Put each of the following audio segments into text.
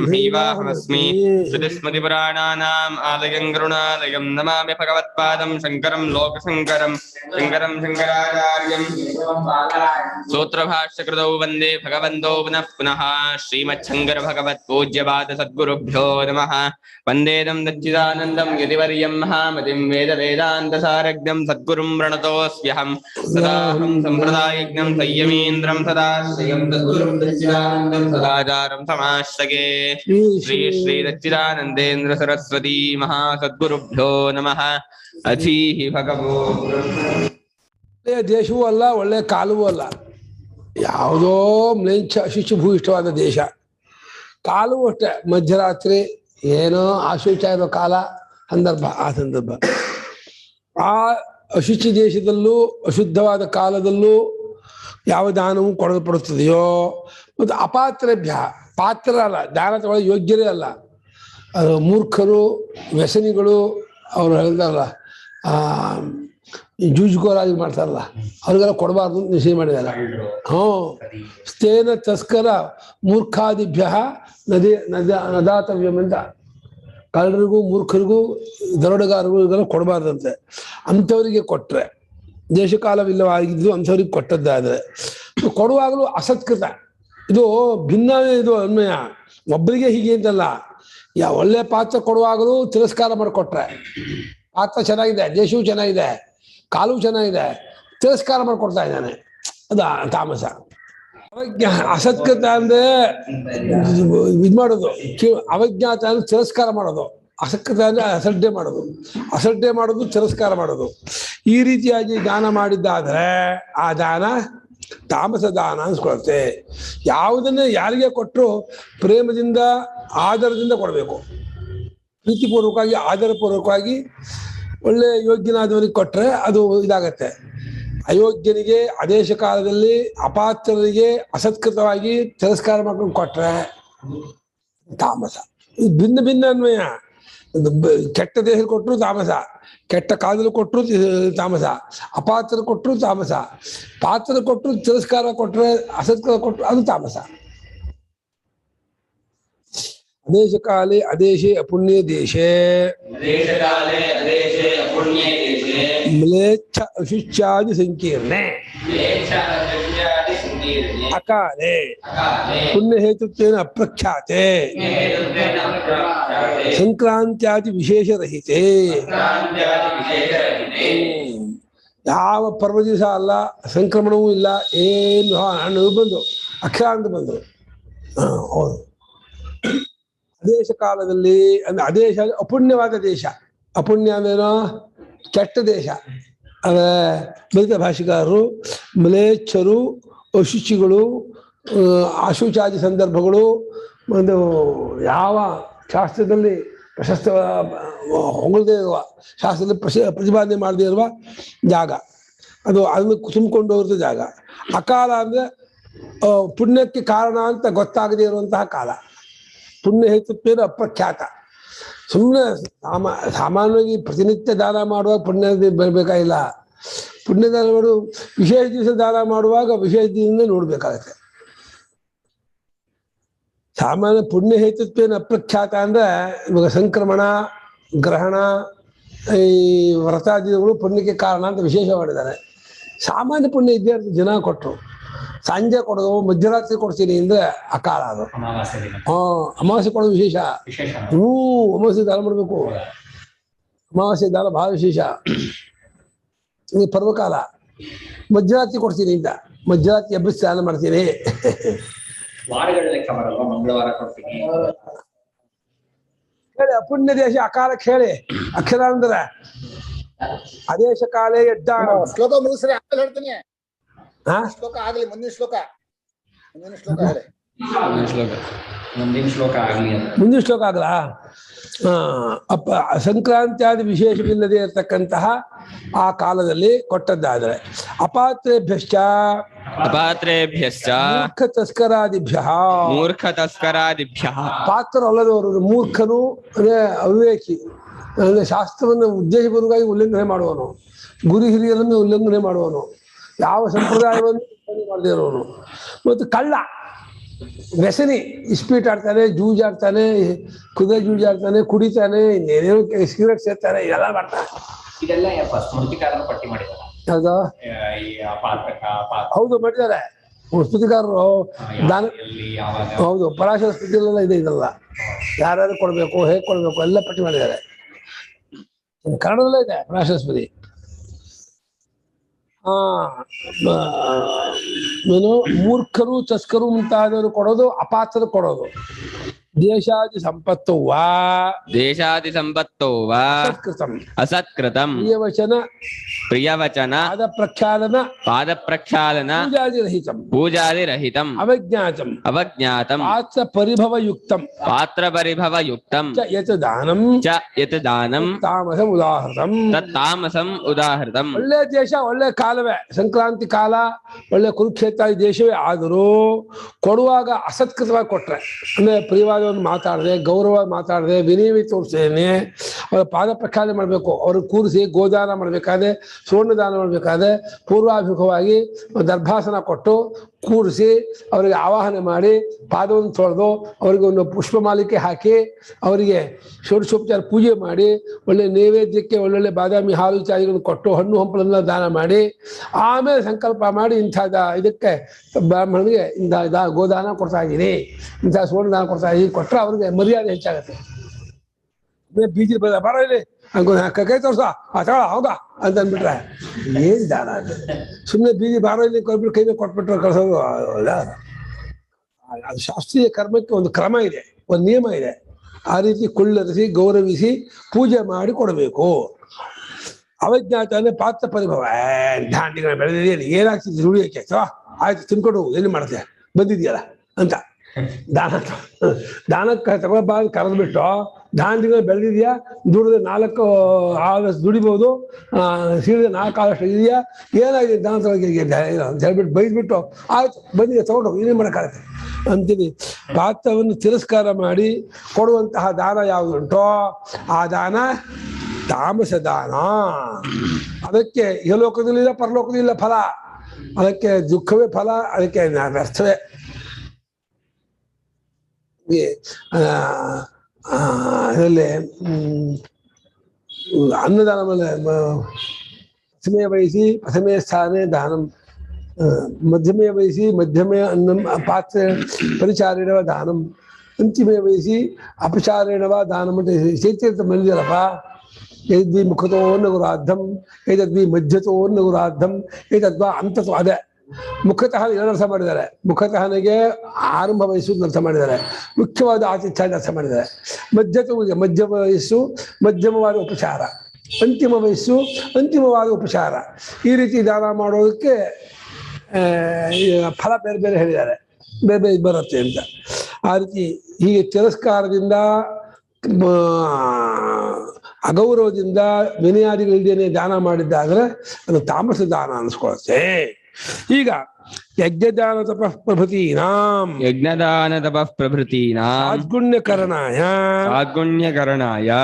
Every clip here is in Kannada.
ब्रह्मैवाहमस्मि श्रुतिस्मृतिपुराणानाम् आलयं करुणालयं नमामि भगवत्पादं शङ्करं लोकशङ्करं शङ्करं शङ्कराचार्यं सूत्रभाष्यकृतौ वन्दे भगवन्तौ पुनः पुनः श्रीमच्छङ्कर भगवत्पूज्यपाद सद्गुरुभ्यो नमः वन्देदं दच्चिदानन्दं यतिवर्यं महामतिं वेदवेदान्तसारज्ञं सद्गुरुं प्रणतोऽस्म्यहं सदाहं सम्प्रदायज्ञं संयमीन्द्रं सदाश्रयं सद्गुरुं दच्चिदानन्दं सदाचारं समाश्रये श्री श्री दच्चिदानन्देन्द्र सरस्वती महासद्गुरुभ्यो नमः अधीः भगवो ದೇಶವೂ ಅಲ್ಲ ಒಳ್ಳೆ ಕಾಲವೂ ಅಲ್ಲ ಯಾವುದೋ ಮ್ಲೇಚ್ಛ ಶುಚಿಭೂಯಿಷ್ಠವಾದ ದೇಶ ಕಾಲವೂ ಅಷ್ಟೇ ಮಧ್ಯರಾತ್ರಿ ಏನೋ ಆಶುಚ ಇರೋ ಕಾಲ ಸಂದರ್ಭ ಆ ಸಂದರ್ಭ ಆ ಅಶುಚಿ ದೇಶದಲ್ಲೂ ಅಶುದ್ಧವಾದ ಕಾಲದಲ್ಲೂ ಯಾವ ದಾನವೂ ಕೊಡಲ್ಪಡುತ್ತದೆಯೋ ಮತ್ತು ಅಪಾತ್ರೇಭ್ಯ ಪಾತ್ರ ಅಲ್ಲ ದಾನ ತಗೊಳ್ಳೋ ಯೋಗ್ಯರೇ ಅಲ್ಲ ಅದು ಮೂರ್ಖರು ವ್ಯಸನಿಗಳು ಅವರು ಹೇಳ್ತಾರಲ್ಲ ಜೂಜುಗೋರಾಗಿ ಮಾಡ್ತಾರಲ್ಲ ಅವ್ರಿಗೆಲ್ಲ ಕೊಡಬಾರ್ದು ಅಂತ ನಿಶ್ಚಯ ಮಾಡಿದ್ದಾರೆ ಸ್ಥೇನ ತಸ್ಕರ ಮೂರ್ಖಾದಿಭ್ಯ ನದಾತವ್ಯಂ ಅಂತ ಕಳ್ಳರಿಗೂ ಮೂರ್ಖರಿಗೂ ದರೋಡೆಗಾರರಿಗೂ ಇದೆಲ್ಲ ಕೊಡಬಾರ್ದಂತೆ ಅಂಥವರಿಗೆ ಕೊಟ್ಟರೆ ದೇಶಕಾಲವಿಲ್ಲವಾಗಿದ್ದು ಅಂಥವ್ರಿಗೆ ಕೊಟ್ಟದ್ದಾದರೆ ಕೊಡುವಾಗಲೂ ಅಸತ್ಕೃತ ಇದು ಭಿನ್ನ ಇದು ಅನ್ವಯ ಒಬ್ಬರಿಗೆ ಹೀಗೆ ಅಂತಲ್ಲ ಒಳ್ಳೆ ಪಾತ್ರ ಕೊಡುವಾಗಲೂ ತಿರಸ್ಕಾರ ಮಾಡಿಕೊಟ್ರೆ ಪಾತ್ರ ಚೆನ್ನಾಗಿದೆ ದೇಶವೂ ಚೆನ್ನಾಗಿದೆ ಕಾಲು ಚೆನ್ನಾಗಿದೆ ತಿರಸ್ಕಾರ ಮಾಡಿಕೊಡ್ತಾ ಇದ್ದಾನೆ ಅದ ತಾಮಸ ಅವಜ್ಞ ಅಸತ್ಕೃತ ಅಂದ್ರೆ ಇದು ಮಾಡೋದು ಅವಜ್ಞಾತ ಅಂದ್ರೆ ತಿರಸ್ಕಾರ ಮಾಡೋದು ಅಸತ್ಕೃತ ಅಂದ್ರೆ ಅಸಡ್ಡೆ ಮಾಡೋದು ತಿರಸ್ಕಾರ ಮಾಡೋದು ಈ ರೀತಿಯಾಗಿ ದಾನ ಮಾಡಿದ್ದಾದ್ರೆ ಆ ದಾನ ತಾಮಸ ದಾನ ಅನ್ಸ್ಕೊಳುತ್ತೆ ಯಾವುದನ್ನೇ ಯಾರಿಗೆ ಕೊಟ್ಟರು ಪ್ರೇಮದಿಂದ ಆದರದಿಂದ ಕೊಡಬೇಕು ಪ್ರೀತಿಪೂರ್ವಕವಾಗಿ ಆದರಪೂರ್ವಕವಾಗಿ ಒಳ್ಳೆ ಯೋಗ್ಯನಾದವನಿಗೆ ಕೊಟ್ಟರೆ ಅದು ಇದಾಗತ್ತೆ ಅಯೋಗ್ಯನಿಗೆ ಅದೇಶ ಕಾಲದಲ್ಲಿ ಅಪಾತ್ರರಿಗೆ ಅಸತ್ಕೃತವಾಗಿ ತಿರಸ್ಕಾರ ಮಾಡ್ಕೊಂಡು ಕೊಟ್ರೆ ತಾಮಸ ಭಿನ್ನ ಭಿನ್ನ ಅನ್ವಯ ಕೆಟ್ಟ ದೇಹ ಕೊಟ್ಟರು ತಾಮಸ ಕೆಟ್ಟ ಕಾಲದಲ್ಲಿ ಕೊಟ್ಟರು ತಾಮಸ ಅಪಾತ್ರ ಕೊಟ್ಟರು ತಾಮಸ ಪಾತ್ರ ಕೊಟ್ಟರು ತಿರಸ್ಕಾರ ಕೊಟ್ಟರೆ ಅಸತ್ಕೃತ ಕೊಟ್ಟರು ಅದು ತಾಮಸ ಅದೇಶ ಕಾಲೇ ಅದೇಶೇ ಅಪುಣ್ಯ ದೇಶೇ ಮ್ಲೇಚ್ಛ ಅಶುಚ್ಯಾದಿ ಸಂಕೀರ್ಣೆ ಅಕಾಲೇ ಪುಣ್ಯ ಹೇತುತ್ವೇನ ಅಪ್ರಖ್ಯಾತೆ ಸಂಕ್ರಾಂತ್ಯಾದಿ ವಿಶೇಷ ರಹಿತೆ ಯಾವ ಪರ್ವ ದಿವಸ ಅಲ್ಲ ಸಂಕ್ರಮಣವೂ ಇಲ್ಲ ಏನು ಹಣ್ಣು ಬಂದು ಅಕ್ಷರಾಂತ ಬಂದು ಹೌದು ಅದೇಶ ಕಾಲದಲ್ಲಿ ಅಂದ್ರೆ ಅದೇಶ ಅಪುಣ್ಯವಾದ ದೇಶ ಅಪುಣ್ಯ ಅಂದ್ರೇನೋ ಕೆಟ್ಟ ದೇಶ ಅದೇ ದಲಿತ ಭಾಷೆಗಾರರು ಮ್ಲೇಚ್ಛರು ಅಶುಚಿಗಳು ಅಶುಚಾದಿ ಸಂದರ್ಭಗಳು ಒಂದು ಯಾವ ಶಾಸ್ತ್ರದಲ್ಲಿ ಪ್ರಶಸ್ತ ಹೊಗಳದೇ ಇರುವ ಶಾಸ್ತ್ರದಲ್ಲಿ ಪ್ರತಿಪಾದನೆ ಮಾಡದೇ ಇರುವ ಜಾಗ ಅದನ್ನು ತುಂಬಿಕೊಂಡು ಹೋಗಿರೋ ಜಾಗ ಅಕಾಲ ಅಂದ್ರೆ ಪುಣ್ಯಕ್ಕೆ ಕಾರಣ ಅಂತ ಗೊತ್ತಾಗದೇ ಇರುವಂತಹ ಕಾಲ ಪುಣ್ಯ ಹೇತುತ್ವೇನ ಅಪ್ರಖ್ಯಾತ ಸುಮ್ಮನೆ ಸಾಮಾನ್ಯವಾಗಿ ಪ್ರತಿನಿತ್ಯ ದಾನ ಮಾಡುವಾಗ ಪುಣ್ಯ ಬರಬೇಕಾಗಿಲ್ಲ ಪುಣ್ಯ ದಾನ ಮಾಡು ವಿಶೇಷ ದಿವಸ ದಾನ ಮಾಡುವಾಗ ವಿಶೇಷ ದಿನದಿಂದ ನೋಡ್ಬೇಕಾಗತ್ತೆ ಸಾಮಾನ್ಯ ಪುಣ್ಯ ಹೇತುತ್ವೇನ ಅಪ್ರಖ್ಯಾತ ಅಂದ್ರೆ ಇವಾಗ ಸಂಕ್ರಮಣ ಗ್ರಹಣ ಈ ವ್ರತಾದಿಗಳು ಪುಣ್ಯಕ್ಕೆ ಕಾರಣ ಅಂತ ವಿಶೇಷ ಮಾಡಿದ್ದಾರೆ ಸಾಮಾನ್ಯ ಪುಣ್ಯ ಇದ್ದೇ ಜನ ಕೊಟ್ಟರು ಸಂಜೆ ಕೊಡೋದು ಮಧ್ಯರಾತ್ರಿ ಕೊಡ್ತೀನಿ ಅಂದ್ರೆ ಅಕಾಲ ಅದು ಅಮಾವಾಸ್ಯೆ ಕೊಡೋದು ವಿಶೇಷ ಅಮಾವಾಸ್ಯೆ ದಾನ ಮಾಡ್ಬೇಕು ಅಮಾವಾಸ್ಯೆ ದಾನ ಬಹಳ ವಿಶೇಷ ಪರ್ವಕಾಲ ಮಧ್ಯರಾತ್ರಿ ಕೊಡ್ತೀನಿ ಅಂತ ಮಧ್ಯರಾತ್ರಿ ಎಬ್ಬಿಸಿ ದಾನ ಮಾಡ್ತೀನಿ ಹೇಳಿ ಅಪುಣ್ಯ ದೇಶ ಅಕಾಲಕ್ಕೆ ಹೇಳಿ ಅಕ್ಷರ ಅಂದ್ರೆ ಅದೇಶ ಕಾಲೇ ಎಡ್ಡಾಣ ಶ್ಲೋಕ ಮುಗಿಸ್ರಿ ಆಮೇಲೆ ಹೇಳ್ತೀನಿ ಶ್ಲೋಕ ಆಗ್ಲಿ ಮುಂದಿನ ಶ್ಲೋಕ ಹೇಳಿ ಮುಂದಿನ ಶ್ಲೋಕ ಆಗಲ್ಲ ಸಂಕ್ರಾಂತ್ಯಾದಿ ವಿಶೇಷವಿಲ್ಲದೆ ಇರತಕ್ಕಂತಹ ಆ ಕಾಲದಲ್ಲಿ ಕೊಟ್ಟದ್ದಾದರೆ ಅಪಾತ್ರೇಭ್ಯಶ್ಚ ಮೂರ್ಖ ತಸ್ಕರಾದಿಭ್ಯ ಪಾತ್ರ ಅಲ್ಲದವರು ಮೂರ್ಖನು ಅಂದ್ರೆ ಅವಿವೇಕಿ ಅಂದ್ರೆ ಶಾಸ್ತ್ರವನ್ನು ಉದ್ದೇಶಪೂರ್ವಕವಾಗಿ ಉಲ್ಲಂಘನೆ ಮಾಡುವನು ಗುರು ಹಿರಿಯರನ್ನು ಉಲ್ಲಂಘನೆ ಮಾಡುವನು ಯಾವ ಸಂಪ್ರದಾಯವನ್ನು ಮಾಡದೇ ಇರೋನು ಮತ್ತು ಕಳ್ಳ ವ್ಯಸನಿ, ಇಸ್ಪೀಟ್ ಆಡ್ತಾನೆ, ಜೂಜಾಡ್ತಾನೆ, ಕುದುರೆ ಜೂಜಾಡ್ತಾನೆ, ಕುಡಿತಾನೆ, ಇನ್ನೇನೇನೋ ಸಿಗರೇಟ್ ಸೇರ್ತಾನೆ, ಇದೆಲ್ಲ ಮಾಡ್ತಾನೆ. ಇದೆಲ್ಲ ಸ್ಮೃತಿಕಾರರು ಪಟ್ಟಿ ಮಾಡಿದ್ದಾರೆ. ಹೌದಾ? ಹೌದು, ಮಾಡಿದ್ದಾರೆ ಸ್ಮೃತಿಕಾರರು. ದಾನ, ಹೌದು, ಪರಾಶರ ಸ್ಮೃತಿಯಲ್ಲೆಲ್ಲ ಇದೆ. ಇದೆಲ್ಲ ಯಾರ್ಯಾರು ಕೊಡ್ಬೇಕು, ಹೇಗೆ ಕೊಡ್ಬೇಕು ಎಲ್ಲ ಪಟ್ಟಿ ಮಾಡಿದ್ದಾರೆ. ಕನ್ನಡದಲ್ಲೇ ಇದೆ ಪರಾಶರ ಸ್ಮೃತಿ. ಏನು ಮೂರ್ಖರು, ತಸ್ಕರು ಮುಂತಾದವರು ಕೊಡೋದು, ಅಪಾತ್ರರು ಕೊಡೋದು. ದೇಶಾದಿ ಸಂಪತ್ತು ವಾ ಅಸತ್ಕೃತಂ ಪ್ರಿಯವಚನ ಪಾದ ಪ್ರಕ್ಷಾಲನ ಪೂಜಾದಿರಹಿತಂ ಅವಜ್ಞಾತಂ ಪಾತ್ರ ಪರಿಭವ ಯುಕ್ತಂ ಯತ್ ದಾನಂ ತಾಮಸಂ ಉದಾಹೃತಂ. ಒಳ್ಳೆ ದೇಶ, ಒಳ್ಳೆ ಕಾಲವೇ, ಸಂಕ್ರಾಂತಿ ಕಾಲ, ಒಳ್ಳೆ ಕುರುಕ್ಷೇತ್ರ ದೇಶವೇ. ಆದರೂ ಕೊಡುವಾಗ ಅಸತ್ಕೃತವಾಗಿ ಕೊಟ್ರೆ, ಅಂದ್ರೆ ಪ್ರಿಯವಾದವನ್ನು ಮಾತಾಡದೆ, ಗೌರವ ಮಾತಾಡದೆ, ವಿನಯ ತೋರಿಸ್ತೇನೆ. ಅವರ ಪಾದ ಪ್ರಕ್ಷಾಲನೆ ಮಾಡಬೇಕು. ಅವ್ರಿಗೆ ಕೂರಿಸಿ ಗೋದಾನ ಮಾಡಬೇಕಾದ್ರೆ, ಸುವರ್ಣದಾನ ಮಾಡಬೇಕಾದ್ರೆ ಪೂರ್ವಾಭಿಮುಖವಾಗಿ ದರ್ಭಾಸನ ಕೊಟ್ಟು ಕೂರಿಸಿ ಅವರಿಗೆ ಆವಾಹನೆ ಮಾಡಿ ಪಾದವನ್ನು ತೊಳೆದು ಅವರಿಗೆ ಒಂದು ಪುಷ್ಪಮಾಲಿಕೆ ಹಾಕಿ ಅವರಿಗೆ ಷೋಡಶೋಪಚಾರ ಪೂಜೆ ಮಾಡಿ ಒಳ್ಳೆ ನೈವೇದ್ಯಕ್ಕೆ ಒಳ್ಳೊಳ್ಳೆ ಬಾದಾಮಿ ಹಾಲು ಇತ್ಯಾದಿಗಳನ್ನು ಕೊಟ್ಟು ಹಣ್ಣು ಹಂಪಲನ್ನ ದಾನ ಮಾಡಿ ಆಮೇಲೆ ಸಂಕಲ್ಪ ಮಾಡಿ ಇಂಥ ಇದಕ್ಕೆ ಬ್ರಾಹ್ಮಣನಿಗೆ ಇಂಥ ಗೋದಾನ ಕೊಡ್ತಾ ಇದ್ದೀನಿ, ಇಂಥ ಸುವರ್ಣದಾನ ಕೊಡ್ತಾ ಇದ್ದೀನಿ ಕೊಟ್ಟರೆ ಅವ್ರಿಗೆ ಮರ್ಯಾದೆ ಹೆಚ್ಚಾಗುತ್ತೆ. ಬೀಜ ಬರ ಇಲ್ಲಿ ಕೈ ತೋರ್ಸ ಹೌದಾ ಅಂತ ಅಂದ್ಬಿಟ್ರೆ ಏನ್ ದಾನ ಅದು? ಸುಮ್ಮನೆ ಬೀದಿ ಬಾರೋ ಇಲ್ಲಿ ಕೊಟ್ಬಿಟ್ಟು ಕೈಗೆ ಕೊಟ್ಬಿಟ್ರೆ ಕಳ್ಸೋದು ಅಲ್ಲ. ಅದು ಶಾಸ್ತ್ರೀಯ ಕರ್ಮಕ್ಕೆ ಒಂದು ಕ್ರಮ ಇದೆ, ಒಂದು ನಿಯಮ ಇದೆ. ಆ ರೀತಿ ಕುಳ್ಳರಿಸಿ ಗೌರವಿಸಿ ಪೂಜೆ ಮಾಡಿ ಕೊಡಬೇಕು. ಅವಜ್ಞಾತ ಅಂದ್ರೆ ಪಾತ್ರ ಪರಿಭವ. ದಾಂಡಿಗಳ ಬೆಳೆದಿದೆಯಲ್ಲ, ಏನಾಗ್ತಿದ್ದೆ ರುಳಿಯಕ್ಕೆ, ಆಯ್ತು ತಿನ್ಕೊಂಡು ಏನು ಮಾಡ್ತೆ ಬಂದಿದ್ಯಲ್ಲ ಅಂತ ದಾನಕ್ಕೆ ತಗೊಳ್ಬಾರ್ದು ಕರೆದ್ಬಿಟ್ಟು ದಾಂಡಿಗಳು ಬೆಳೆದಿದ್ಯಾ, ದುಡಿದ 4 ಆದಷ್ಟು ದುಡಿಬಹುದು, ಸೀಳಿದ 4 ಆದಷ್ಟು ಇದೆಯಾ, ಏನಾಗಿದೆ ದಾನ ತೊಳಗೆ ಅಂತ ಹೇಳ್ಬಿಟ್ಟು ಬೈದ್ಬಿಟ್ಟು ಆಯ್ತು ಬಂದಿದೆ ತಗೊಂಡು ಏನೇನು ಮಾಡೋಕ್ಕಾಗತ್ತೆ ಅಂತೀನಿ. ಪಾತ್ರವನ್ನು ತಿರಸ್ಕಾರ ಮಾಡಿ ಕೊಡುವಂತಹ ದಾನ ಯಾವುದುಂಟೋ ಆ ದಾನ ತಾಮಸ ದಾನ. ಅದಕ್ಕೆ ಇಹಲೋಕದಲ್ಲಿಲ್ಲ ಪರಲೋಕದಲ್ಲಿಲ್ಲ ಫಲ, ಅದಕ್ಕೆ ದುಃಖವೇ ಫಲ, ಅದಕ್ಕೆ ವ್ಯರ್ಥವೇ. ಅದರಲ್ಲಿ ಅನ್ನದಾನ ಮೇಲೆ ಪ್ರಥಮೇ ವಹಿಸಿ ಪ್ರಥಮೇ ಸ್ಥಾನೇ ದಾನಂ, ಮಧ್ಯಮೇ ವಹಿಸಿ ಮಧ್ಯಮೇ ಅನ್ನಂ ಪಾತ್ರ ಪರಿಚಾರೇಣವ ದಾನಂ, ಅಂತಿಮೇ ವಹಿಸಿ ಅಪಚಾರೇಣವ ದಾನಂ ಅಂತ ಚೈತ್ಯ ಬಂದಿರಪ್ಪ. ಏತದ್ವಿ ಮುಖತೋನ್ನ ಗುರಾರ್ಧಂ, ಏತದ್ವಿ ಮಧ್ಯತೋನ್ನ ಗುರಾರ್ಧಂ, ಏತದ್ವಾ ಅಂತತ್ವ. ಅದೇ ಮುಖತಃ 2 ಅರ್ಥ ಮಾಡಿದ್ದಾರೆ. ಮುಖತಃನಿಗೆ ಆರಂಭ ವಯಸ್ಸು ಅರ್ಥ ಮಾಡಿದ್ದಾರೆ, ಮುಖ್ಯವಾದ ಆತಿಥ್ಯ ಅರ್ಥ ಮಾಡಿದ್ದಾರೆ. ಮಧ್ಯ ವಯಸ್ಸು ಮಧ್ಯಮವಾದ ಉಪಚಾರ, ಅಂತಿಮ ವಯಸ್ಸು ಅಂತಿಮವಾದ ಉಪಚಾರ. ಈ ರೀತಿ ದಾನ ಮಾಡೋದಕ್ಕೆ ಫಲ ಬೇರೆ ಬೇರೆ ಹೇಳಿದ್ದಾರೆ, ಬೇರೆ ಬೇರೆ ಬರುತ್ತೆ ಅಂತ. ಆ ರೀತಿ ಹೀಗೆ ತಿರಸ್ಕಾರದಿಂದ ಅಗೌರವದಿಂದ ವಿನಯಾದಿಗಳಿದ್ದೇನೆ ದಾನ ಮಾಡಿದ್ದಾದ್ರೆ ಅದು ತಾಮಸ ದಾನ ಅನಿಸ್ಕೊಳುತ್ತೆ. ಈಗ ಯಜ್ಞದಾನ ತಪಃ ಪ್ರಭೃತೀನಾಂ ಸಾದ್ಗುಣ್ಯಕರಣಾಯ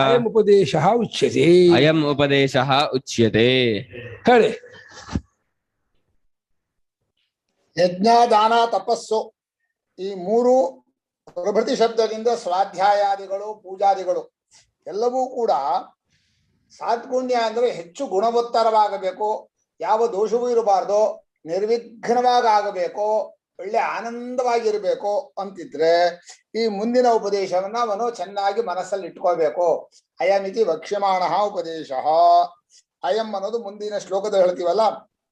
ಅಯಂ ಉಪದೇಶಃ ಉಚ್ಯತೆ. ಹೇಳಿ. ಯಜ್ಞ, ದಾನ, ತಪಸ್ಸು ಈ 3 ಪ್ರಭೃತಿ ಶಬ್ದದಿಂದ ಸ್ವಾಧ್ಯಾಯಾದಿಗಳು, ಪೂಜಾದಿಗಳು ಎಲ್ಲವೂ ಕೂಡ ಸಾತ್ಗುಣ್ಯ ಅಂದ್ರೆ ಹೆಚ್ಚು ಗುಣವತ್ತರವಾಗಬೇಕು, ಯಾವ ದೋಷವೂ ಇರಬಾರ್ದು, ನಿರ್ವಿಘ್ನವಾಗಿ ಆಗಬೇಕು, ಒಳ್ಳೆ ಆನಂದವಾಗಿರ್ಬೇಕು ಅಂತಿದ್ರೆ ಈ ಮುಂದಿನ ಉಪದೇಶವನ್ನ ಅವನು ಚೆನ್ನಾಗಿ ಮನಸ್ಸಲ್ಲಿ ಇಟ್ಕೋಬೇಕು. ಅಯಮಿತಿ ವಕ್ಷ್ಯಮಾಣ ಉಪದೇಶ. ಅಯಂ ಅನ್ನೋದು ಮುಂದಿನ ಶ್ಲೋಕದ ಹೇಳ್ತೀವಲ್ಲ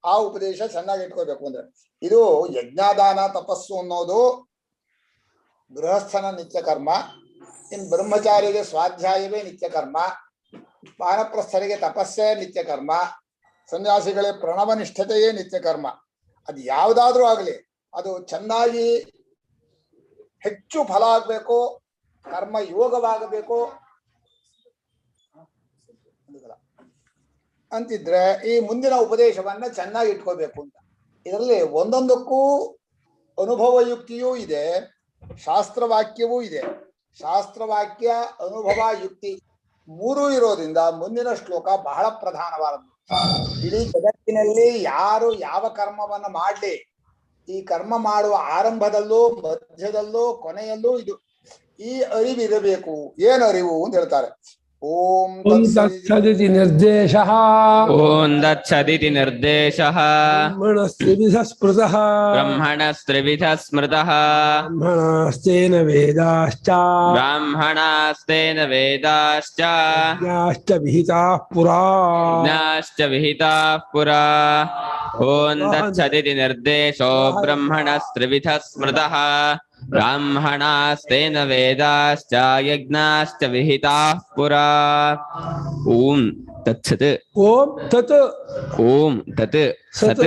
ಆ ಉಪದೇಶ ಚೆನ್ನಾಗಿ ಇಟ್ಕೋಬೇಕು. ಅಂದ್ರೆ ಇದು ಯಜ್ಞಾದಾನ ತಪಸ್ಸು ಅನ್ನೋದು ಗೃಹಸ್ಥನ ನಿತ್ಯ ಕರ್ಮ. ಇನ್ ಬ್ರಹ್ಮಚಾರಿಗೆ ಸ್ವಾಧ್ಯಾಯವೇ ನಿತ್ಯ ಕರ್ಮ, ವಾನಪ್ರಸ್ಥರಿಗೆ ತಪಸ್ಸೇ ನಿತ್ಯ ಕರ್ಮ, ಸನ್ಯಾಸಿಗಳೇ ಪ್ರಣವನಿಷ್ಠತೆಯೇ ನಿತ್ಯ ಕರ್ಮ. ಅದು ಯಾವುದಾದ್ರೂ ಆಗಲಿ ಅದು ಚೆನ್ನಾಗಿ ಹೆಚ್ಚು ಫಲ ಆಗ್ಬೇಕು, ಕರ್ಮ ಯೋಗವಾಗಬೇಕು ಅಂತಿದ್ರೆ ಈ ಮುಂದಿನ ಉಪದೇಶವನ್ನ ಚೆನ್ನಾಗಿ ಇಟ್ಕೋಬೇಕು ಅಂತ. ಇದರಲ್ಲಿ ಒಂದೊಂದಕ್ಕೂ ಅನುಭವ ಯುಕ್ತಿಯೂ ಇದೆ, ಶಾಸ್ತ್ರವಾಕ್ಯವೂ ಇದೆ. ಶಾಸ್ತ್ರವಾಕ್ಯ, ಅನುಭವ, ಯುಕ್ತಿ 3 ಇರೋದ್ರಿಂದ ಮುಂದಿನ ಶ್ಲೋಕ ಬಹಳ ಪ್ರಧಾನವಾದದ್ದು. ಇಡೀ ಜಗತ್ತಿನಲ್ಲಿ ಯಾರು ಯಾವ ಕರ್ಮವನ್ನು ಮಾಡ್ಲಿ ಈ ಕರ್ಮ ಮಾಡುವ ಆರಂಭದಲ್ಲೂ ಮಧ್ಯದಲ್ಲೂ ಕೊನೆಯಲ್ಲೂ ಈ ಅರಿವಿರಬೇಕು. ಏನು ಅರಿವು ಅಂತ ಹೇಳ್ತಾರೆ. ಓಂ ತತ್ಸದಿತಿ ನಿರ್ದೇಶಃ ಓಂ ದತ್ಸದಿತಿ ನಿರ್ದೇಶಃ ಬ್ರಹ್ಮಣಸ್ತ್ರಿವಿಧ ಸ್ಮೃತಃ ಬ್ರಹ್ಮಣಸ್ತ್ರಿವಿಧ ಸ್ಮೃತಃ ಬ್ರಾಹ್ಮಣಾಸ್ತೇನ ವೇದಾಶ್ಚ ಬ್ರಾಹ್ಮಣಾಸ್ತೇನ ವೇದಾಶ್ಚ ಯಜ್ಞಾಶ್ಚ ವಿಹಿತಾಃ ಪುರಾ ಯಜ್ಞಾಶ್ಚ ವಿಹಿತಾಃ ಪುರಾ. ಓಂ ದತ್ಸದಿತಿ ನಿರ್ದೇಶೋ ಬ್ರಹ್ಮಣಸ್ತ್ರಿವಿಧ ಸ್ಮೃತಃ ಬ್ರಾಹ್ಮಣಾಸ್ತೇನ ವೇದಾಶ್ಚ ಯಜ್ಞಾಶ್ಚ ವಿಹಿತಾಃ ಪುರಾ. ಓಂ ತತ್ಸತ್ ಓಂ ತತ್ ಓಂ ತತ್ ಸತ್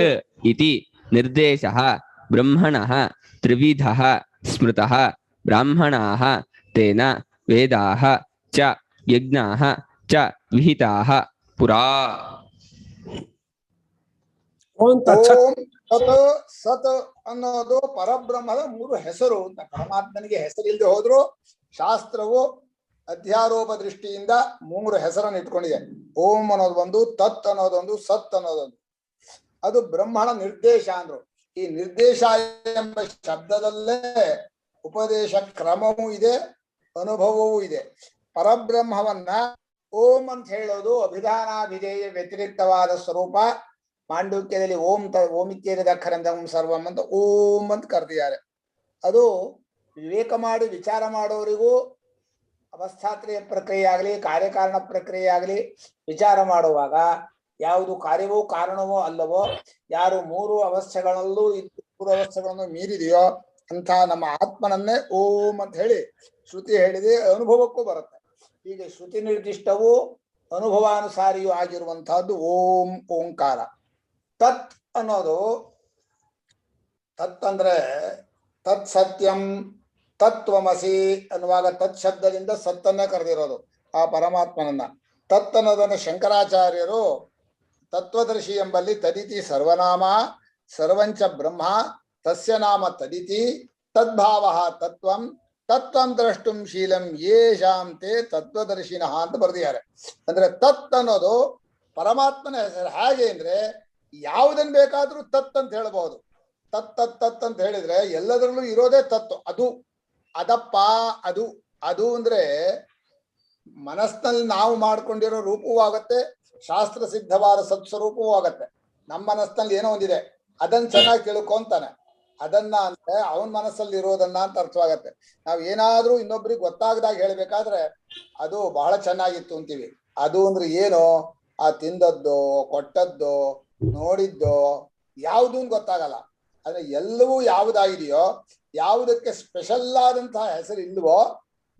ಇತಿ ನಿರ್ದೇಶಃ ಬ್ರಹ್ಮಣಃ ತ್ರಿವಿಧಃ ಸ್ಮೃತಃ ಬ್ರಾಹ್ಮಣಾಃ ತೇನ ವೇದಾಃ ಚ ಯಜ್ಞಾಃ ಚ ವಿಹಿತಾಃ ಪುರಾ. ಓಂ ತತ್ಸತ್ ಓಂ ತತ್ ಸತ್ ಅನ್ನೋದು ಪರಬ್ರಹ್ಮದ 3 ಹೆಸರು ಅಂತ. ಪರಮಾತ್ಮನಿಗೆ ಹೆಸರಿಲ್ಲದೆ ಹೋದ್ರು ಶಾಸ್ತ್ರವು ಅಧ್ಯಾರೋಪ ದೃಷ್ಟಿಯಿಂದ 3 ಹೆಸರನ್ನು ಇಟ್ಕೊಂಡಿದೆ. ಓಂ ಅನ್ನೋದು ಒಂದು, ತತ್ ಅನ್ನೋದೊಂದು, ಸತ್ ಅನ್ನೋದೊಂದು. ಅದು ಬ್ರಹ್ಮಣ ನಿರ್ದೇಶ ಅಂದ್ರು. ಈ ನಿರ್ದೇಶ ಎಂಬ ಶಬ್ದದಲ್ಲೇ ಉಪದೇಶ ಕ್ರಮವೂ ಇದೆ, ಅನುಭವವೂ ಇದೆ. ಪರಬ್ರಹ್ಮವನ್ನ ಓಂ ಅಂತ ಹೇಳೋದು ಅಭಿಧಾನಾಭಿಧೇಯ ವ್ಯತಿರಿಕ್ತವಾದ ಸ್ವರೂಪ. ಮಾಂಡೂಕ್ಯದಲ್ಲಿ ಓಮಿತ್ಯೇದಖರಂದಂ ಸರ್ವಂ ಅಂತ ಓಂ ಅಂತ ಕರೆದಿದ್ದಾರೆ. ಅದು ವಿವೇಕ ಮಾಡಿ ವಿಚಾರ ಮಾಡೋರಿಗೂ ಅವಸ್ಥಾತ್ರಯ ಪ್ರಕ್ರಿಯೆ ಆಗಲಿ ಕಾರ್ಯಕಾರಣ ಪ್ರಕ್ರಿಯೆ ಆಗಲಿ ವಿಚಾರ ಮಾಡುವಾಗ ಯಾವುದು ಕಾರ್ಯವೋ ಕಾರಣವೋ ಅಲ್ಲವೋ, ಯಾರು 3 ಅವಸ್ಥೆಗಳಲ್ಲೂ 3 ಅವಸ್ಥೆಗಳನ್ನು ಮೀರಿದೆಯೋ ಅಂತ ನಮ್ಮ ಆತ್ಮನನ್ನೇ ಓಂ ಅಂತ ಹೇಳಿ ಶ್ರುತಿ ಹೇಳಿದೆ, ಅನುಭವಕ್ಕೂ ಬರುತ್ತೆ. ಹೀಗೆ ಶ್ರುತಿ ನಿರ್ದಿಷ್ಟವೂ ಅನುಭವಾನುಸಾರಿಯೂ ಆಗಿರುವಂತಹದ್ದು ಓಂ ಓಂಕಾರ. ತತ್ ಅನ್ನೋದು, ತತ್ ಅಂದ್ರೆ ತತ್ ಸತ್ಯಂ ತತ್ವಮಸಿ ಅನ್ನುವಾಗ ತತ್ ಶಬ್ದದಿಂದ ಸತ್ತನ್ನೇ ಕರೆದಿರೋದು ಆ ಪರಮಾತ್ಮನನ್ನ. ತತ್ ಅನ್ನೋದನ್ನ ಶಂಕರಾಚಾರ್ಯರು ತತ್ವದರ್ಶಿ ಎಂಬಲ್ಲಿ ತದಿತಿ ಸರ್ವನಾಮ ಸರ್ವಂಚ ಬ್ರಹ್ಮ ತಸ್ಯ ನಾಮ ತದಿತಿ ತದ್ಭಾವ ತತ್ವಂ ತತ್ವಂ ದ್ರಷ್ಟುಂ ಶೀಲಂ ಯೇಷಾಂ ತೇ ತತ್ವದರ್ಶಿನಃ ಅಂತ ಬರೆದಿದ್ದಾರೆ. ಅಂದ್ರೆ ತತ್ ಅನ್ನೋದು ಪರಮಾತ್ಮನ ಹೆಸರು. ಹೇಗೆ ಅಂದ್ರೆ ಯಾವುದನ್ ಬೇಕಾದ್ರೂ ತತ್ ಅಂತ ಹೇಳಬಹುದು. ತತ್ ತತ್ ತತ್ ಅಂತ ಹೇಳಿದ್ರೆ ಎಲ್ಲದರಲ್ಲೂ ಇರೋದೇ ತತ್ವ. ಅದು ಅದಪ್ಪ ಅದು ಅದು ಅಂದ್ರೆ ಮನಸ್ಸಿನಲ್ಲಿ ನಾವು ಮಾಡ್ಕೊಂಡಿರೋ ರೂಪವೂ ಆಗತ್ತೆ, ಶಾಸ್ತ್ರ ಸಿದ್ಧವಾದ ಸತ್ಸ್ವರೂಪವೂ ಆಗತ್ತೆ. ನಮ್ಮ ಮನಸ್ಸಿನಲ್ಲಿ ಏನೋ ಒಂದಿದೆ, ಅದನ್ನ ಚೆನ್ನಾಗಿ ತಿಳ್ಕೊಂತಾನೆ. ಅದನ್ನ ಅಂದ್ರೆ ಅವನ ಮನಸ್ಸಲ್ಲಿ ಇರೋದನ್ನ ಅಂತ ಅರ್ಥವಾಗತ್ತೆ. ನಾವು ಏನಾದ್ರೂ ಇನ್ನೊಬ್ರಿಗೆ ಗೊತ್ತಾಗದಾಗ ಹೇಳ್ಬೇಕಾದ್ರೆ ಅದು ಬಹಳ ಚೆನ್ನಾಗಿತ್ತು ಅಂತೀವಿ. ಅದು ಅಂದ್ರೆ ಏನು, ಆ ತಿಂದದ್ದೋ ಕೊಟ್ಟದ್ದೋ ನೋಡಿದ್ದೋ ಯಾವುದು ಗೊತ್ತಾಗಲ್ಲ. ಆದ್ರೆ ಎಲ್ಲವೂ ಯಾವುದಾಗಿದೆಯೋ, ಯಾವುದಕ್ಕೆ ಸ್ಪೆಷಲ್ ಆದಂತಹ ಹೆಸರು ಇಲ್ವೋ,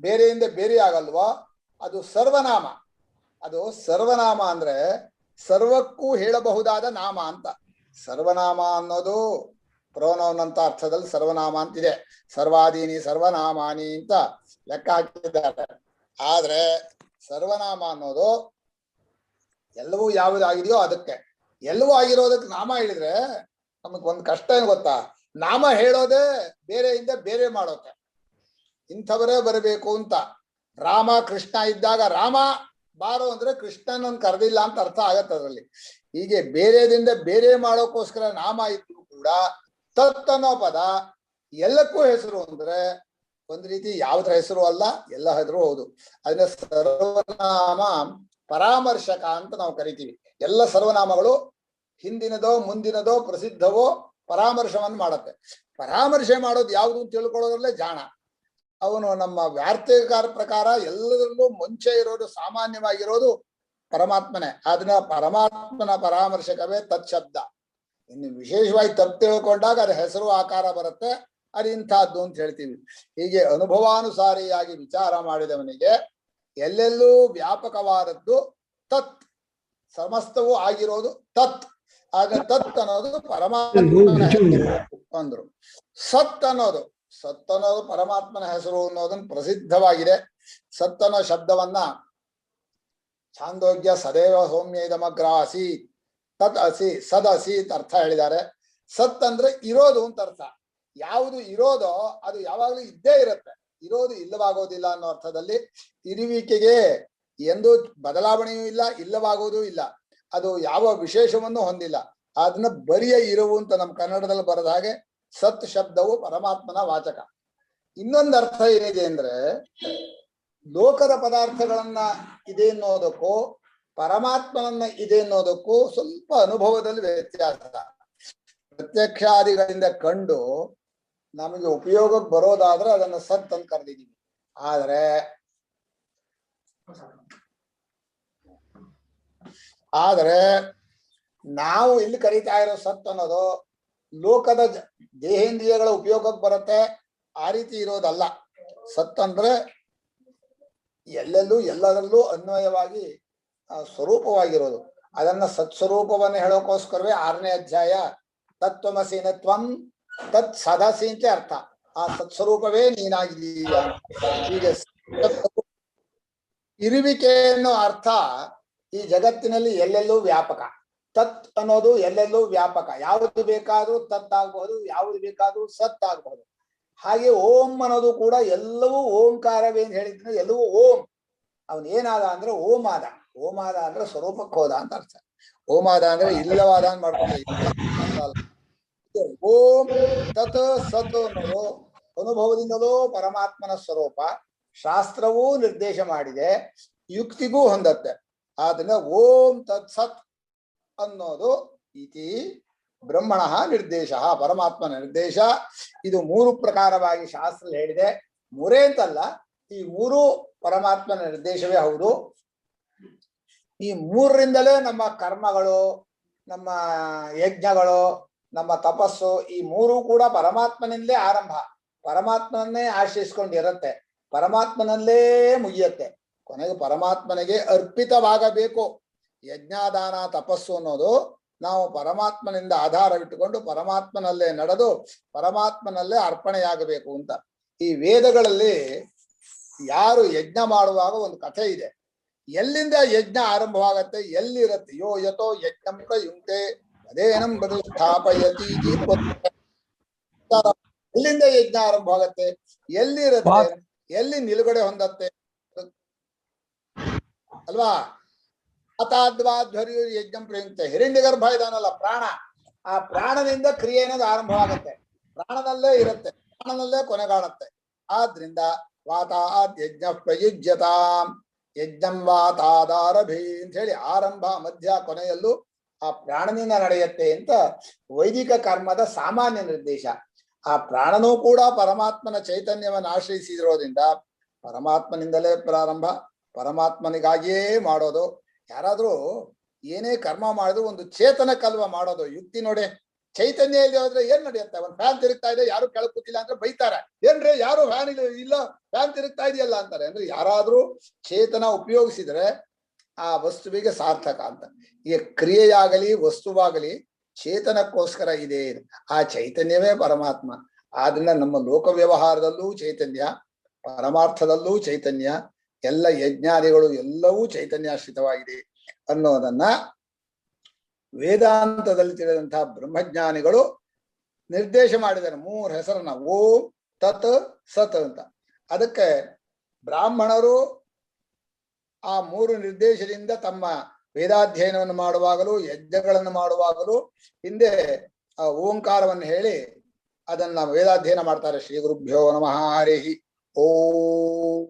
ಬೇರೆಯಿಂದ ಬೇರೆ ಆಗಲ್ವೋ, ಅದು ಸರ್ವನಾಮ. ಅದು ಸರ್ವನಾಮ ಅಂದ್ರೆ ಸರ್ವಕ್ಕೂ ಹೇಳಬಹುದಾದ ನಾಮ ಅಂತ. ಸರ್ವನಾಮ ಅನ್ನೋದು ಪ್ರೋನೌನ್ ಅಂತ ಅರ್ಥದಲ್ಲಿ ಸರ್ವನಾಮ ಅಂತಿದೆ. ಸರ್ವಾದೀನಿ ಸರ್ವನಾಮಾನಿ ಅಂತ ಲೆಕ್ಕ ಹಾಕಿದ್ದಾರೆ. ಆದ್ರೆ ಸರ್ವನಾಮ ಅನ್ನೋದು ಎಲ್ಲವೂ ಯಾವುದಾಗಿದೆಯೋ ಅದಕ್ಕೆ. ಎಲ್ಲವೂ ಆಗಿರೋದಕ್ಕೆ ನಾಮ ಹೇಳಿದ್ರೆ ನಮಗ್ ಒಂದ್ ಕಷ್ಟ ಏನ್ ಗೊತ್ತಾ, ನಾಮ ಹೇಳೋದೇ ಬೇರೆಯಿಂದ ಬೇರೆ ಮಾಡೋಕೆ. ಇಂಥವರೇ ಬರಬೇಕು ಅಂತ. ರಾಮ ಕೃಷ್ಣ ಇದ್ದಾಗ ರಾಮ ಬಾರೋ ಅಂದ್ರೆ ಕೃಷ್ಣನನ್ನು ಕರೆದಿಲ್ಲ ಅಂತ ಅರ್ಥ ಆಗತ್ತೆ ಅದರಲ್ಲಿ. ಹೀಗೆ ಬೇರೆದಿಂದ ಬೇರೆ ಮಾಡೋಕ್ಕೋಸ್ಕರ ನಾಮ ಇದ್ರು ಕೂಡ ತತ್ ಅನ್ನೋ ಪದ ಎಲ್ಲಕ್ಕೂ ಹೆಸರು ಅಂದ್ರೆ ಒಂದ್ ರೀತಿ ಯಾವ್ದ್ರ ಹೆಸರು ಅಲ್ಲ, ಎಲ್ಲ ಹೆಸರು ಹೌದು. ಅದನ್ನ ಸರ್ವನಾಮ ಪರಾಮರ್ಶಕ ಅಂತ ನಾವು ಕರಿತೀವಿ. ಎಲ್ಲ ಸರ್ವನಾಮಗಳು ಹಿಂದಿನದೋ ಮುಂದಿನದೋ ಪ್ರಸಿದ್ಧವೋ ಪರಾಮರ್ಶವನ್ನು ಮಾಡತ್ತೆ. ಪರಾಮರ್ಶೆ ಮಾಡೋದು ಯಾವುದು ಅಂತ ತಿಳ್ಕೊಳ್ಳೋದ್ರಲ್ಲೇ ಜಾಣ ಅವನು. ನಮ್ಮ ವಾರ್ತೆಕಾರ ಪ್ರಕಾರ ಎಲ್ಲದರಲ್ಲೂ ಮುಂಚೆ ಇರೋದು, ಸಾಮಾನ್ಯವಾಗಿರೋದು ಪರಮಾತ್ಮನೇ. ಅದನ್ನ ಪರಮಾತ್ಮನ ಪರಾಮರ್ಶಕವೇ ತತ್ ಶಬ್ದ. ಇನ್ನು ವಿಶೇಷವಾಗಿ ತಪ್ಪು ತಿಳ್ಕೊಂಡಾಗ ಅದು ಹೆಸರು ಆಕಾರ ಬರುತ್ತೆ, ಅದು ಇಂಥದ್ದು ಅಂತ ಹೇಳ್ತೀವಿ. ಹೀಗೆ ಅನುಭವಾನುಸಾರಿಯಾಗಿ ವಿಚಾರ ಮಾಡಿದವನಿಗೆ ಎಲ್ಲೆಲ್ಲೂ ವ್ಯಾಪಕವಾದದ್ದು ತತ್, ಸಮಸ್ತವೂ ಆಗಿರೋದು ತತ್. ಆಗ ತತ್ ಅನ್ನೋದು ಪರಮಾತ್ಮನ ಅಂದ್ರು. ಸತ್ ಅನ್ನೋದು ಪರಮಾತ್ಮನ ಹೆಸರು ಅನ್ನೋದನ್ನು ಪ್ರಸಿದ್ಧವಾಗಿದೆ. ಸತ್ ಅನ್ನೋ ಶಬ್ದವನ್ನ ಛಾಂದೋಗ್ಯ ಸದೇವ ಸೌಮ್ಯ ಇದಮಗ್ರ ಅಸೀತ್ ತತ್ ಅಸೀತ್ ಸದ್ ಅಸೀತ್ ಅರ್ಥ ಹೇಳಿದ್ದಾರೆ. ಸತ್ ಅಂದ್ರೆ ಇರೋದು ಅಂತ ಅರ್ಥ. ಯಾವುದು ಇರೋದೋ ಅದು ಯಾವಾಗಲೂ ಇದ್ದೇ ಇರುತ್ತೆ, ಇರೋದು ಇಲ್ಲವಾಗೋದಿಲ್ಲ ಅನ್ನೋ ಅರ್ಥದಲ್ಲಿ. ಇರುವಿಕೆಗೆ ಎಂದು ಬದಲಾವಣೆಯೂ ಇಲ್ಲ, ಇಲ್ಲವಾಗೋದೂ ಇಲ್ಲ. ಅದು ಯಾವ ವಿಶೇಷವನ್ನು ಹೊಂದಿಲ್ಲ. ಅದನ್ನ ಬರಿಯ ಇರುವು ಅಂತ ನಮ್ಮ ಕನ್ನಡದಲ್ಲಿ ಬರೆದ ಹಾಗೆ ಸತ್ ಶಬ್ದವು ಪರಮಾತ್ಮನ ವಾಚಕ. ಇನ್ನೊಂದು ಅರ್ಥ ಏನಿದೆ ಅಂದ್ರೆ, ಲೋಕದ ಪದಾರ್ಥಗಳನ್ನ ಇದೆ ಅನ್ನೋದಕ್ಕೂ ಪರಮಾತ್ಮನನ್ನ ಇದೆ ಅನ್ನೋದಕ್ಕೂ ಸ್ವಲ್ಪ ಅನುಭವದಲ್ಲಿ ವ್ಯತ್ಯಾಸ. ಪ್ರತ್ಯಕ್ಷಾದಿಗಳಿಂದ ಕಂಡು ನಮಗೆ ಉಪಯೋಗಕ್ಕೆ ಬರೋದಾದ್ರೆ ಅದನ್ನ ಸತ್ ಅಂತ ಕರೆದಿದ್ದೀವಿ. ಆದರೆ ನಾವು ಇಲ್ಲಿ ಕರೀತಾ ಇರೋ ಸತ್ ಅನ್ನೋದು ಲೋಕದ ದೇಹೇಂದ್ರಿಯಗಳ ಉಪಯೋಗಕ್ಕೆ ಬರುತ್ತೆ, ಆ ರೀತಿ ಇರೋದಲ್ಲ. ಸತ್ ಅಂದ್ರೆ ಎಲ್ಲೆಲ್ಲೂ ಎಲ್ಲದರಲ್ಲೂ ಅನ್ವಯವಾಗಿ ಸ್ವರೂಪವಾಗಿರೋದು. ಅದನ್ನ ಸತ್ಸ್ವರೂಪವನ್ನು ಹೇಳೋಕೋಸ್ಕರವೇ 6ನೇ ಅಧ್ಯಾಯ ತತ್ವಮಸಿನ ತ್ವಂ ತತ್ ಸದಸಿ ಅಂತ ಅರ್ಥ. ಆ ಸತ್ಸ್ವರೂಪವೇ ನೀನಾಗಿದೀಯ. ಹೀಗೆ ಇರುವಿಕೆ ಅನ್ನೋ ಅರ್ಥ ಈ ಜಗತ್ತಿನಲ್ಲಿ ಎಲ್ಲೆಲ್ಲೂ ವ್ಯಾಪಕ. ತತ್ ಅನ್ನೋದು ಎಲ್ಲೆಲ್ಲೂ ವ್ಯಾಪಕ. ಯಾವುದು ಬೇಕಾದ್ರೂ ತತ್ ಆಗಬಹುದು, ಯಾವುದು ಬೇಕಾದ್ರೂ ಸತ್ ಆಗಬಹುದು. ಹಾಗೆ ಓಂ ಅನ್ನೋದು ಕೂಡ ಎಲ್ಲವೂ ಓಂಕಾರವೇ ಅಂತ ಹೇಳಿದ್ರೆ ಎಲ್ಲವೂ ಓಂ. ಅವನ್ ಏನಾದ ಅಂದ್ರೆ ಓಮಾದ. ಓಮಾದ ಅಂದ್ರೆ ಸ್ವರೂಪಕ್ಕೆ ಹೋದ ಅಂತ ಅರ್ಥ. ಓಮಾದ ಅಂದ್ರೆ ಇಲ್ಲವಾದ ಅಂತ ಮಾಡ್ಕೊಂಡು ಓಂ ತತ್ ಸತ್ ಅನ್ನೋದು ಅನುಭವದಿಂದಲೂ ಪರಮಾತ್ಮನ ಸ್ವರೂಪ. ಶಾಸ್ತ್ರವೂ ನಿರ್ದೇಶ ಮಾಡಿದೆ, ಯುಕ್ತಿಗೂ ಹೊಂದತ್ತೆ. ಆದ್ರಿಂದ ಓಂ ತತ್ ಸತ್ ಅನ್ನೋದು ಇತಿ ಬ್ರಹ್ಮಣ ನಿರ್ದೇಶ, ಪರಮಾತ್ಮನ ನಿರ್ದೇಶ. ಇದು 3 ಪ್ರಕಾರವಾಗಿ ಶಾಸ್ತ್ರ ಹೇಳಿದೆ. 3 ಅಂತಲ್ಲ, ಈ 3 ಪರಮಾತ್ಮನ ನಿರ್ದೇಶವೇ ಹೌದು. ಈ 3ರಿಂದಲೇ ನಮ್ಮ ಕರ್ಮಗಳು, ನಮ್ಮ ಯಜ್ಞಗಳು, ನಮ್ಮ ತಪಸ್ಸು, ಈ 3 ಕೂಡ ಪರಮಾತ್ಮನಿಂದಲೇ ಆರಂಭ. ಪರಮಾತ್ಮನನ್ನೇ ಆಶ್ರಯಿಸ್ಕೊಂಡಿರತ್ತೆ, ಪರಮಾತ್ಮನಲ್ಲೇ ಮುಗಿಯತ್ತೆ. ಕೊನೆಗೆ ಪರಮಾತ್ಮನಿಗೆ ಅರ್ಪಿತವಾಗಬೇಕು. ಯಜ್ಞಾದಾನ ತಪಸ್ಸು ಅನ್ನೋದು ನಾವು ಪರಮಾತ್ಮನಿಂದ ಆಧಾರವಿಟ್ಟುಕೊಂಡು ಪರಮಾತ್ಮನಲ್ಲೇ ನಡೆದು ಪರಮಾತ್ಮನಲ್ಲೇ ಅರ್ಪಣೆಯಾಗಬೇಕು ಅಂತ. ಈ ವೇದಗಳಲ್ಲಿ ಯಾರು ಯಜ್ಞ ಮಾಡುವಾಗ ಒಂದು ಕಥೆ ಇದೆ. ಎಲ್ಲಿಂದ ಯಜ್ಞ ಆರಂಭವಾಗತ್ತೆ, ಎಲ್ಲಿರತ್ತೆ? ಯೋ ಯಥೋ ಯಜ್ಞಂ ಪ್ರಯುಂಕ್ತೆ ಅದೇನಂ ಪ್ರತಿಷ್ಠಾಪಯತಿ. ಎಲ್ಲಿಂದ ಯಜ್ಞ ಆರಂಭವಾಗತ್ತೆ, ಎಲ್ಲಿರತ್ತೆ, ಎಲ್ಲಿ ನಿಲುಗಡೆ ಹೊಂದತ್ತೆ ಅಲ್ವಾ? ಅತಾದ್ವಾಧ್ವರ್ಯ ಯಜ್ಞಂ ಪ್ರಯುಕ್ತ. ಹಿರಣ್ಯ ಗರ್ಭ ಇದಾನಲ್ಲ ಪ್ರಾಣ, ಆ ಪ್ರಾಣದಿಂದ ಕ್ರಿಯೆ ಅನ್ನೋದು ಆರಂಭವಾಗತ್ತೆ. ಪ್ರಾಣನಲ್ಲೇ ಇರುತ್ತೆ, ಪ್ರಾಣನಲ್ಲೇ ಕೊನೆಗಾಣತ್ತೆ. ಆದ್ರಿಂದ ವಾತಾದ್ ಯಜ್ಞ ಪ್ರಯುಜ್ಯತಾಂ ಯಜ್ಞಂ ವಾತಾದಾರಭಿ ಅಂತ ಹೇಳಿ ಆರಂಭ ಮಧ್ಯ ಕೊನೆಯಲ್ಲೂ ಆ ಪ್ರಾಣನಿಂದ ನಡೆಯುತ್ತೆ ಅಂತ ವೈದಿಕ ಕರ್ಮದ ಸಾಮಾನ್ಯ ನಿರ್ದೇಶ. ಆ ಪ್ರಾಣನೂ ಕೂಡ ಪರಮಾತ್ಮನ ಚೈತನ್ಯವನ್ನು ಆಶ್ರಯಿಸಿರೋದ್ರಿಂದ ಪರಮಾತ್ಮನಿಂದಲೇ ಪ್ರಾರಂಭ, ಪರಮಾತ್ಮನಿಗಾಗಿಯೇ ಮಾಡೋದು. ಯಾರಾದ್ರೂ ಏನೇ ಕರ್ಮ ಮಾಡಿದ್ರು ಒಂದು ಚೇತನ ಕಲ್ವ ಮಾಡೋದು. ಯುಕ್ತಿ ನೋಡಿ, ಚೈತನ್ಯ ಇಲ್ಲಿ ಹೋದ್ರೆ ಏನ್ ನಡೆಯುತ್ತೆ? ಒಂದ್ ಫ್ಯಾನ್ ತಿರುಗ್ತಾ ಇದೆ, ಯಾರು ಕೆಳಗ್ ಕೂತಿಲ್ಲ ಅಂದ್ರೆ ಬೈತಾರೆ. ಏನ್ರಿ ಯಾರು ಫ್ಯಾನ್ ಇಲ್ಲ, ಫ್ಯಾನ್ ತಿರುಗ್ತಾ ಇದೆಯಲ್ಲ ಅಂತಾರೆ. ಅಂದ್ರೆ ಯಾರಾದ್ರೂ ಚೇತನ ಉಪಯೋಗಿಸಿದ್ರೆ ಆ ವಸ್ತುವಿಗೆ ಸಾರ್ಥಕ ಅಂತ. ಈಗ ಕ್ರಿಯೆಯಾಗಲಿ ವಸ್ತುವಾಗಲಿ ಚೇತನಕ್ಕೋಸ್ಕರ ಇದೆ. ಆ ಚೈತನ್ಯವೇ ಪರಮಾತ್ಮ. ಆದ್ರಿಂದ ನಮ್ಮ ಲೋಕ ವ್ಯವಹಾರದಲ್ಲೂ ಚೈತನ್ಯ, ಪರಮಾರ್ಥದಲ್ಲೂ ಚೈತನ್ಯ, ಎಲ್ಲ ಯಜ್ಞಾದಿಗಳು ಎಲ್ಲವೂ ಚೈತನ್ಯಾಶ್ರಿತವಾಗಿದೆ ಅನ್ನೋದನ್ನ ವೇದಾಂತದಲ್ಲಿ ತಿಳಿದಂತಹ ಬ್ರಹ್ಮಜ್ಞಾನಿಗಳು ನಿರ್ದೇಶ ಮಾಡಿದ್ದಾರೆ. 3 ಹೆಸರನ್ನ, ಓಂ ತತ್ ಸತ್ ಅಂತ. ಅದಕ್ಕೆ ಬ್ರಾಹ್ಮಣರು ಆ 3 ನಿರ್ದೇಶದಿಂದ ತಮ್ಮ ವೇದಾಧ್ಯಯನವನ್ನು ಮಾಡುವಾಗಲೂ ಯಜ್ಞಗಳನ್ನು ಮಾಡುವಾಗಲೂ ಹಿಂದೆ ಆ ಓಂಕಾರವನ್ನು ಹೇಳಿ ಅದನ್ನ ವೇದಾಧ್ಯಯನ ಮಾಡ್ತಾರೆ. ಶ್ರೀ ಗುರುಭ್ಯೋ ನಮಃ ಹರಿಹಿ ಓಂ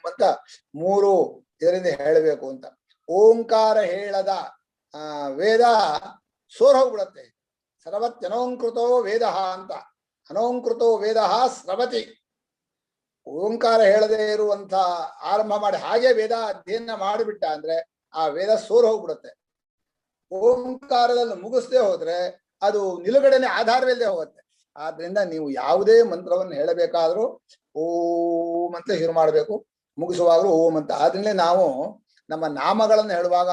ಅಂತ 3 ಇದರಿಂದ ಹೇಳಬೇಕು ಅಂತ. ಓಂಕಾರ ಹೇಳದ ವೇದ ಸೋರ್ ಹೋಗ್ಬಿಡತ್ತೆ. ಸರ್ವತ್ಯನೋಂಕೃತೋ ವೇದ ಅಂತ. ಅನೋಂಕೃತೋ ವೇದ ಸ್ರವತಿ. ಓಂಕಾರ ಹೇಳದೇ ಇರುವಂತ ಆರಂಭ ಮಾಡಿ ಹಾಗೆ ವೇದ ಅಧ್ಯಯನ ಮಾಡಿಬಿಟ್ಟ ಅಂದ್ರೆ ಆ ವೇದ ಸೋರ್ ಹೋಗ್ಬಿಡುತ್ತೆ. ಓಂಕಾರದಲ್ಲಿ ಮುಗಿಸ್ದೇ ಹೋದ್ರೆ ಅದು ನಿಲುಗಡೆನೆ ಆಧಾರವಿಲ್ಲದೆ ಹೋಗುತ್ತೆ. ಆದ್ರಿಂದ ನೀವು ಯಾವುದೇ ಮಂತ್ರವನ್ನು ಹೇಳಬೇಕಾದ್ರೂ ಓಂ ಅಂತ ಶುರು ಮಾಡಬೇಕು, ಮುಗಿಸುವಾಗಲೂ ಓಂ ಅಂತ. ಆದ್ರಿಂದ ನಾವು ನಮ್ಮ ನಾಮಗಳನ್ನು ಹೇಳುವಾಗ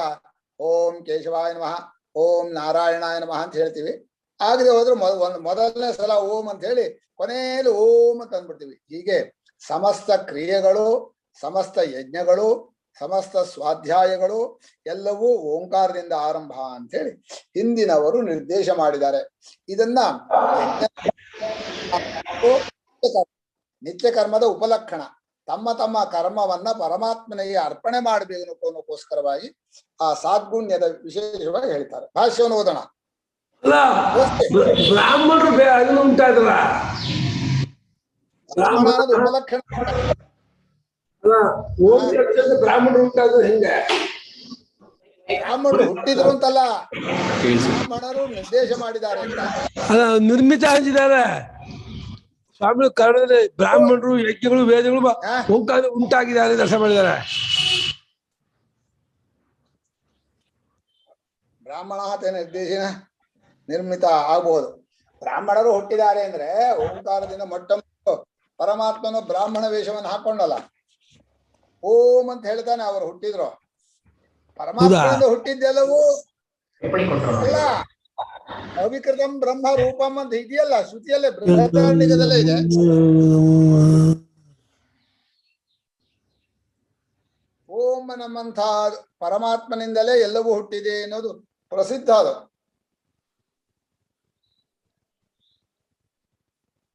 ಓಂ ಕೇಶವಾಯ ನಮಃ, ಓಂ ನಾರಾಯಣಾಯ ನಮಃ ಅಂತ ಹೇಳ್ತೀವಿ. ಆಗದೆ ಹೋದ್ರೆ ಮೊದಲನೇ ಸಲ ಓಂ ಅಂತ ಹೇಳಿ ಕೊನೆಯಲ್ಲಿ ಓಂ ಅಂತ ಅಂದ್ಬಿಡ್ತೀವಿ. ಹೀಗೆ ಸಮಸ್ತ ಕ್ರಿಯೆಗಳು, ಸಮಸ್ತ ಯಜ್ಞಗಳು, ಸಮಸ್ತ ಸ್ವಾಧ್ಯಾಯಗಳು ಎಲ್ಲವೂ ಓಂಕಾರದಿಂದ ಆರಂಭ ಅಂತ ಹೇಳಿ ಹಿಂದಿನವರು ನಿರ್ದೇಶ ಮಾಡಿದ್ದಾರೆ. ಇದನ್ನ ನಿತ್ಯ ಕರ್ಮದ ಉಪಲಕ್ಷಣ. ತಮ್ಮ ತಮ್ಮ ಕರ್ಮವನ್ನ ಪರಮಾತ್ಮನಿಗೆ ಅರ್ಪಣೆ ಮಾಡಬೇಕು ಅನ್ನೋಕ್ಕೋಸ್ಕರವಾಗಿ ಆ ಸಾದ್ಗುಣ್ಯದ ವಿಶೇಷವಾಗಿ ಹೇಳ್ತಾರೆ. ಭಾಷ್ಯವನ್ನು ಓದೋಣ. ಅಲ್ಲ ಬ್ರಾಹ್ಮಣರು ಅದನ್ನು ಉಂಟಾದ್ರಲ್ಲ ಬ್ರಾಹ್ಮಣ ಅನ್ನೋದು ಉಪಲಕ್ಷಣ. ಅಲ್ಲ ಓಂ ತತ್ಸತ್ ಬ್ರಾಹ್ಮಣರು ಉಂಟಾದ್ರು ಹೆಂಗೆ? ಬ್ರಾಹ್ಮಣರು ಹುಟ್ಟಿದ್ರು ಅಂತಲ್ಲ, ಬ್ರಾಹ್ಮಣರು ನಿರ್ದೇಶ ಮಾಡಿದ್ದಾರೆ ಅಂತ. ಅಲ್ಲ ನಿರ್ಮಿತ ಅಂದಿದ್ದಾರೆ ಸ್ವಾಮಿಗಳು ಕನ್ನಡದಲ್ಲಿ. ಬ್ರಾಹ್ಮಣರು ಯಜ್ಞಗಳು ವೇದಗಳು ಉಂಟಾಗಿದ್ದಾರೆ ಕೆಲಸ ಮಾಡಿದ್ದಾರೆ. ಬ್ರಾಹ್ಮಣ ನಿರ್ದೇಶನ ನಿರ್ಮಿತ ಆಗಬಹುದು. ಬ್ರಾಹ್ಮಣರು ಹುಟ್ಟಿದ್ದಾರೆ ಅಂದ್ರೆ ಓಂಕಾರದಿಂದ ಮೊಟ್ಟ ಪರಮಾತ್ಮನು ಬ್ರಾಹ್ಮಣ ವೇಷವನ್ನು ಹಾಕೊಂಡಲ್ಲ, ಓಂ ಅಂತ ಹೇಳ್ತಾನೆ ಅವರು ಹುಟ್ಟಿದ್ರು. ಪರಮಾತ್ಮನಿಂದ ಹುಟ್ಟಿದ್ದೆಲ್ಲವೂ ಅಲ್ಲ, ಅವಿಕೃತಂ ಬ್ರಹ್ಮ ರೂಪಂ ಅಂತ ಇದೆಯಲ್ಲ ಶ್ರುತಿಯಲ್ಲೇ, ಬೃಹದಾರಣ್ಯಕದಲ್ಲೇ ಇದೆ. ಓಂ ನಮ್ಮಂಥ ಪರಮಾತ್ಮನಿಂದಲೇ ಎಲ್ಲವೂ ಹುಟ್ಟಿದೆ ಅನ್ನೋದು ಪ್ರಸಿದ್ಧ. ಅದು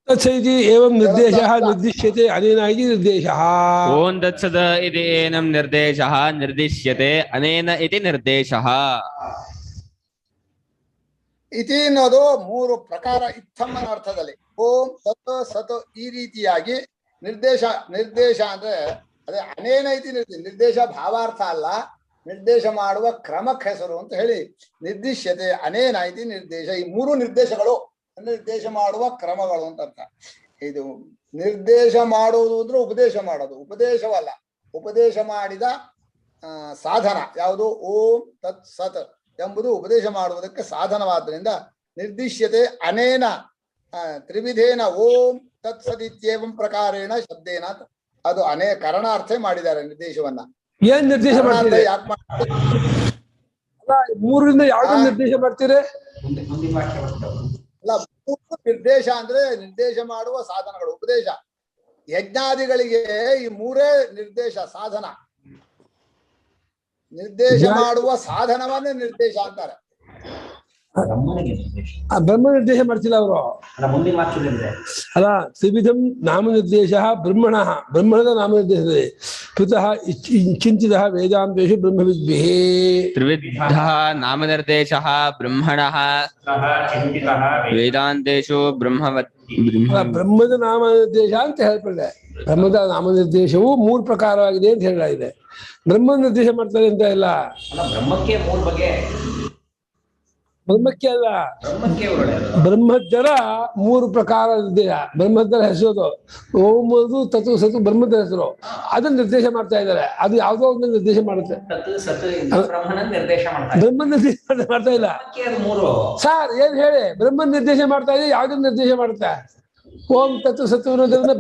तत्सदिति एवं निर्देशः निर्दिश्यते अनेन इति निर्देशः। ओम तत्सद इति एनं निर्देशः निर्दिश्यते अनेन इति निर्देशः। ಇತಿ ಅನ್ನೋದು ಮೂರು ಪ್ರಕಾರ ಇತ್ತಮ್ಮನ ಅರ್ಥದಲ್ಲಿ. ಓಂ ತತ್ ಸತ್ ಈ ರೀತಿಯಾಗಿ ನಿರ್ದೇಶ ಅಂದ್ರೆ ಅದೇ ಅನೇನ ಇತಿ ನಿರ್ದೇಶ ಭಾವಾರ್ಥ ಅಲ್ಲ, ನಿರ್ದೇಶ ಮಾಡುವ ಕ್ರಮಕ್ಕೆ ಹೆಸರು ಅಂತ ಹೇಳಿ ನಿರ್ದಿಶ್ಯತೆ ಅನೇನ ಇತಿ ನಿರ್ದೇಶ. ಈ ಮೂರು ನಿರ್ದೇಶಗಳು ನಿರ್ದೇಶ ಮಾಡುವ ಕ್ರಮಗಳು ಅಂತ ಅರ್ಥ. ಇದು ನಿರ್ದೇಶ ಮಾಡುವುದು ಅಂದ್ರೆ ಉಪದೇಶ ಮಾಡೋದು, ಉಪದೇಶವಲ್ಲ. ಉಪದೇಶ ಮಾಡಿದ ಸಾಧನ ಯಾವುದು? ಓಂ ತತ್ ಸತ್ ಎಂಬುದು ಉಪದೇಶ ಮಾಡುವುದಕ್ಕೆ ಸಾಧನವಾದ್ರಿಂದ ನಿರ್ದಿಶ್ಯತೆ ಅನೇನ ತ್ರಿವಿಧೇನ ಓಂ ತತ್ ಸದಿತ್ಯೇವಂ ಪ್ರಕಾರೇಣ ಶಬ್ದೇನ ಅದು ಕರಣಾರ್ಥ ಮಾಡಿದ್ದಾರೆ ನಿರ್ದೇಶವನ್ನ. ಏನ್ ನಿರ್ದೇಶ ಮಾಡ್ತೀರಿ? ಮೂರರಿಂದ ಯಾವ್ದು ನಿರ್ದೇಶ ಮಾಡ್ತೀರಿ? ಅಲ್ಲ, ನಿರ್ದೇಶ ಅಂದ್ರೆ ನಿರ್ದೇಶ ಮಾಡುವ ಸಾಧನಗಳು. ಉಪದೇಶ ಯಜ್ಞಾದಿಗಳಿಗೆ ಈ ಮೂರೇ ನಿರ್ದೇಶ ಸಾಧನ. ನಿರ್ದೇಶ ಮಾಡುವ ಸಾಧನವನ್ನೇ ನಿರ್ದೇಶ ಅಂತಾರೆ. ಬ್ರಹ್ಮ ನಿರ್ದೇಶ ಮಾಡ್ತಿಲ್ಲ ಅವರು. ಅಲ್ಲ, ತ್ರಿವಿಧಂ ನಾಮ ನಿರ್ದೇಶ ಬ್ರಹ್ಮಣದ ನಾಮ ನಿರ್ದೇಶದಲ್ಲಿ ಪೃತಃ ಚಿಂತಿತಃ ವೇದಾಂತೇಷು ಬ್ರಹ್ಮವಿದ್ಭಿಃ. ತ್ರಿವಿಧಃ ನಾಮ ನಿರ್ದೇಶಃ ಬ್ರಹ್ಮಣಃ ವೇದಾಂತೇಷು ಬ್ರಹ್ಮದ ನಾಮ ನಿರ್ದೇಶ ಅಂತ ಹೇಳ್ಬಿಟ್ಟೆ. ಬ್ರಹ್ಮದ ನಾಮ ನಿರ್ದೇಶವು ಮೂರು ಪ್ರಕಾರವಾಗಿದೆ ಅಂತ ಹೇಳಲಾಗಿದೆ. ಬ್ರಹ್ಮ ನಿರ್ದೇಶ ಮಾಡ್ತಾರೆ ಅಂತ ಇಲ್ಲ. ಬ್ರಹ್ಮಕ್ಕೆ ಮೂರು ಬಗೆ. ಬ್ರಹ್ಮಕ್ಕೆ ಅಲ್ಲ, ಬ್ರಹ್ಮಜ್ಜರ ಮೂರು ಪ್ರಕಾರ ನಿರ್ದೇಶ. ಬ್ರಹ್ಮಜ್ಜರ ಹೆಸರು ಓಮದು ತತು ಸತು ಬ್ರಹ್ಮದ ಹೆಸರು, ಅದನ್ನ ನಿರ್ದೇಶ ಮಾಡ್ತಾ ಇದ್ದಾರೆ. ಅದು ಯಾವ್ದೋ ಒಂದು ನಿರ್ದೇಶ ಮಾಡುತ್ತೆ. ಬ್ರಹ್ಮ ನಿರ್ದೇಶ ಮಾಡ್ತಾ ಇಲ್ಲ ಸರ್. ಏನ್ ಹೇಳಿ, ಬ್ರಹ್ಮ ನಿರ್ದೇಶ ಮಾಡ್ತಾ ಇದೆ, ಯಾವ್ದನ್ನ ನಿರ್ದೇಶ ಮಾಡುತ್ತೆ? ಓಂ ತತ್ತು ಸತ್ತು ಅನ್ನೋದ್ರಿಂದ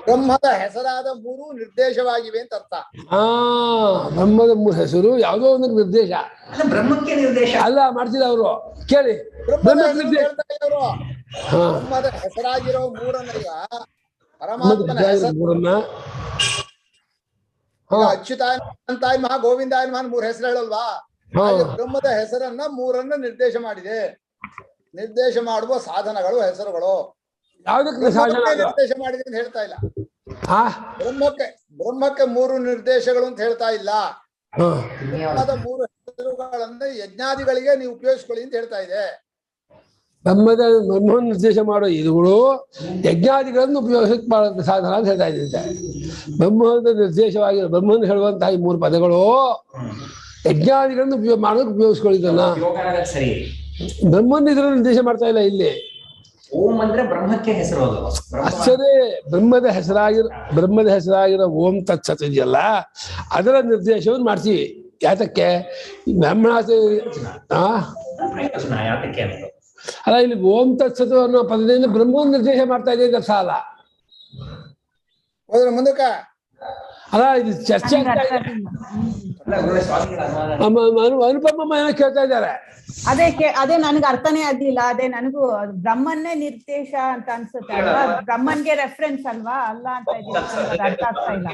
ಬ್ರಹ್ಮದ ಹೆಸರಾದ ಮೂರು ನಿರ್ದೇಶವಾಗಿವೆ ಅಂತ ಅರ್ಥ. ಬ್ರಹ್ಮದ ಮೂರು ಹೆಸರು ಯಾವುದೋ ಒಂದು ನಿರ್ದೇಶ. ಬ್ರಹ್ಮಕ್ಕೆ ನಿರ್ದೇಶ ಅಲ್ಲ ಮಾಡ್ತಿಲ್ಲ ಅವರು. ಕೇಳಿ, ಬ್ರಹ್ಮದ ಹೆಸರಾಗಿರೋ ಮೂರನ್ನ ಈಗ ಪರಮಾತ್ಮನ ಹೆಸರನ್ನ ಅಚ್ಯುತಾಯ ಅನಂತಾಯ ಮಹಾ ಗೋವಿಂದಾಯ ಮಹಾನ್ ಮೂರು ಹೆಸರು ಹೇಳಲ್ವಾ? ಬ್ರಹ್ಮದ ಹೆಸರನ್ನ ಮೂರನ್ನ ನಿರ್ದೇಶ ಮಾಡಿದೆ. ನಿರ್ದೇಶ ಮಾಡುವ ಸಾಧನಗಳು ಹೆಸರುಗಳು. ನಿರ್ದೇಶ ಮಾಡಿದೆ ಅಂತ ಹೇಳ್ತಾ ಇಲ್ಲ. ಬ್ರಹ್ಮಕ್ಕೆ ಮೂರು ನಿರ್ದೇಶಗಳು ಅಂತ ಹೇಳ್ತಾ ಇಲ್ಲ. ಬ್ರಹ್ಮದ ಮೂರು ಹೆಸರುಗಳನ್ನ ಯಜ್ಞಾದಿಗಳಿಗೆ ನೀವು ಉಪಯೋಗಿಸ್ಕೊಳ್ಳಿ ಅಂತ ಹೇಳ್ತಾ ಇದೆ. ಬ್ರಹ್ಮದ ನಿರ್ದೇಶ ಮಾಡೋ ಇದುಗಳು ಯಜ್ಞಾದಿಗಳನ್ನು ಉಪಯೋಗಿಸಕ್ಕೆ ಮಾಡುವ ಸಾಧನ ಅಂತ ಹೇಳ್ತಾ ಇದ್ದಂತೆ. ಬ್ರಹ್ಮದ ನಿರ್ದೇಶವಾಗಿರೋ ಬ್ರಹ್ಮನ್ ಹೇಳುವಂತಹ ಈ ಮೂರು ಪದಗಳು ಯಜ್ಞಾದಿಗಳನ್ನು ಮಾಡೋದಕ್ಕೆ ಉಪಯೋಗಿಸ್ಕೊಳ್ಳಿದ್ದನ್ನ. ಬ್ರಹ್ಮನ್ ಇದನ್ನು ನಿರ್ದೇಶ ಮಾಡ್ತಾ ಇಲ್ಲ ಇಲ್ಲಿ. ಓಂ ಅಂದ್ರೆ ಬ್ರಹ್ಮಕ್ಕೆ ಹೆಸರು. ಸರಿ, ಬ್ರಹ್ಮದ ಹೆಸರಾಗಿರೋ ಓಂ ತತ್ಸತ್ ಇದೆಯಲ್ಲ, ಅದರ ನಿರ್ದೇಶವನ್ನು ಮಾಡ್ತೀವಿ. ಯಾತಕ್ಕೆ? ಬ್ರಾಹ್ಮಣ ಅಲ್ಲ, ಇಲ್ಲಿ ಓಂ ತತ್ಸತ್ ಅನ್ನೋ ಪದದಿಂದ ಬ್ರಹ್ಮವನ್ನು ನಿರ್ದೇಶ ಮಾಡ್ತಾ ಇದೆ ಅಂತ ಅಲ್ಲ. ಹೋದ್ರೆ ಮುಂದಕ್ಕ ಅಲ್ಲ, ಇದು ಚರ್ಚೆ ಅನುಪಮ ಏನೋ ಕೇಳ್ತಾ ಇದ್ದಾರೆ. ಅದೇ ನನಗೆ ಅರ್ಥನೇ ಆಗ್ಲಿಲ್ಲ. ಅದೇ ನನಗೂ ಬ್ರಹ್ಮನ್ನೇ ನಿರ್ದೇಶ ಅಂತ ಅನ್ಸುತ್ತೆ ಅಲ್ವಾ? ಬ್ರಹ್ಮನ್ಗೆ ರೆಫರೆನ್ಸ್ ಅಲ್ವಾ? ಅಲ್ಲ ಅಂತ ಅರ್ಥ ಆಗ್ತಾ ಇಲ್ಲ.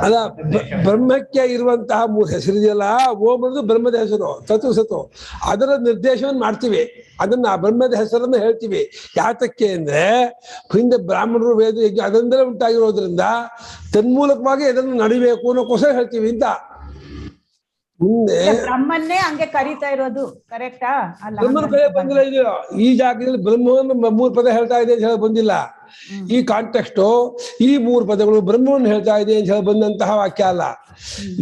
ಅಲ್ಲ, ಬ್ರಹ್ಮಕ್ಕೆ ಇರುವಂತಹ ಮೂರು ಹೆಸರಿದೆಯಲ್ಲ, ಓಂ ಅನ್ನೋದು ಬ್ರಹ್ಮದ ಹೆಸರು, ತತು ಸತು ಅದರ ನಿರ್ದೇಶವನ್ನು ಮಾಡ್ತೀವಿ. ಅದನ್ನ ಬ್ರಹ್ಮದ ಹೆಸರನ್ನು ಹೇಳ್ತೀವಿ. ಯಾತಕ್ಕೆ ಅಂದ್ರೆ ಹಿಂದೆ ಬ್ರಾಹ್ಮಣರು ವೇದ ಯಜ್ಞ ಅದರಿಂದಲೇ ಉಂಟಾಗಿರೋದ್ರಿಂದ ತನ್ಮೂಲಕವಾಗಿ ಇದನ್ನು ನಡಿಬೇಕು ಅನ್ನೋಕ್ಕೋಸ್ಕರ ಹೇಳ್ತೀವಿ ಅಂತ. ಮುಂದೆ ಬ್ರಹ್ಮನ್ನೇ ಹಂಗೆ ಕರೀತಾ ಇರೋದು ಕರೆಕ್ಟಾ ಅಲ್ಲ ಬ್ರಹ್ಮನ ಕೈ ಬಂದಿಲ್ಲ ಇದು. ಈ ಜಾಗದಲ್ಲಿ ಬ್ರಹ್ಮವನ್ನು 3 ಪದ ಹೇಳ್ತಾ ಇದೆ ಅಂತ ಹೇಳಿ ಬಂದಿಲ್ಲ. ಈ ಕಾಂಟೆಕ್ಸ್ಟ್ ಈ 3 ಪದಗಳು ಬ್ರಹ್ಮವನ್ನು ಹೇಳ್ತಾ ಇದೆ ಅಂತ ಹೇಳಿ ಬಂದಂತಹ ವಾಕ್ಯ ಅಲ್ಲ.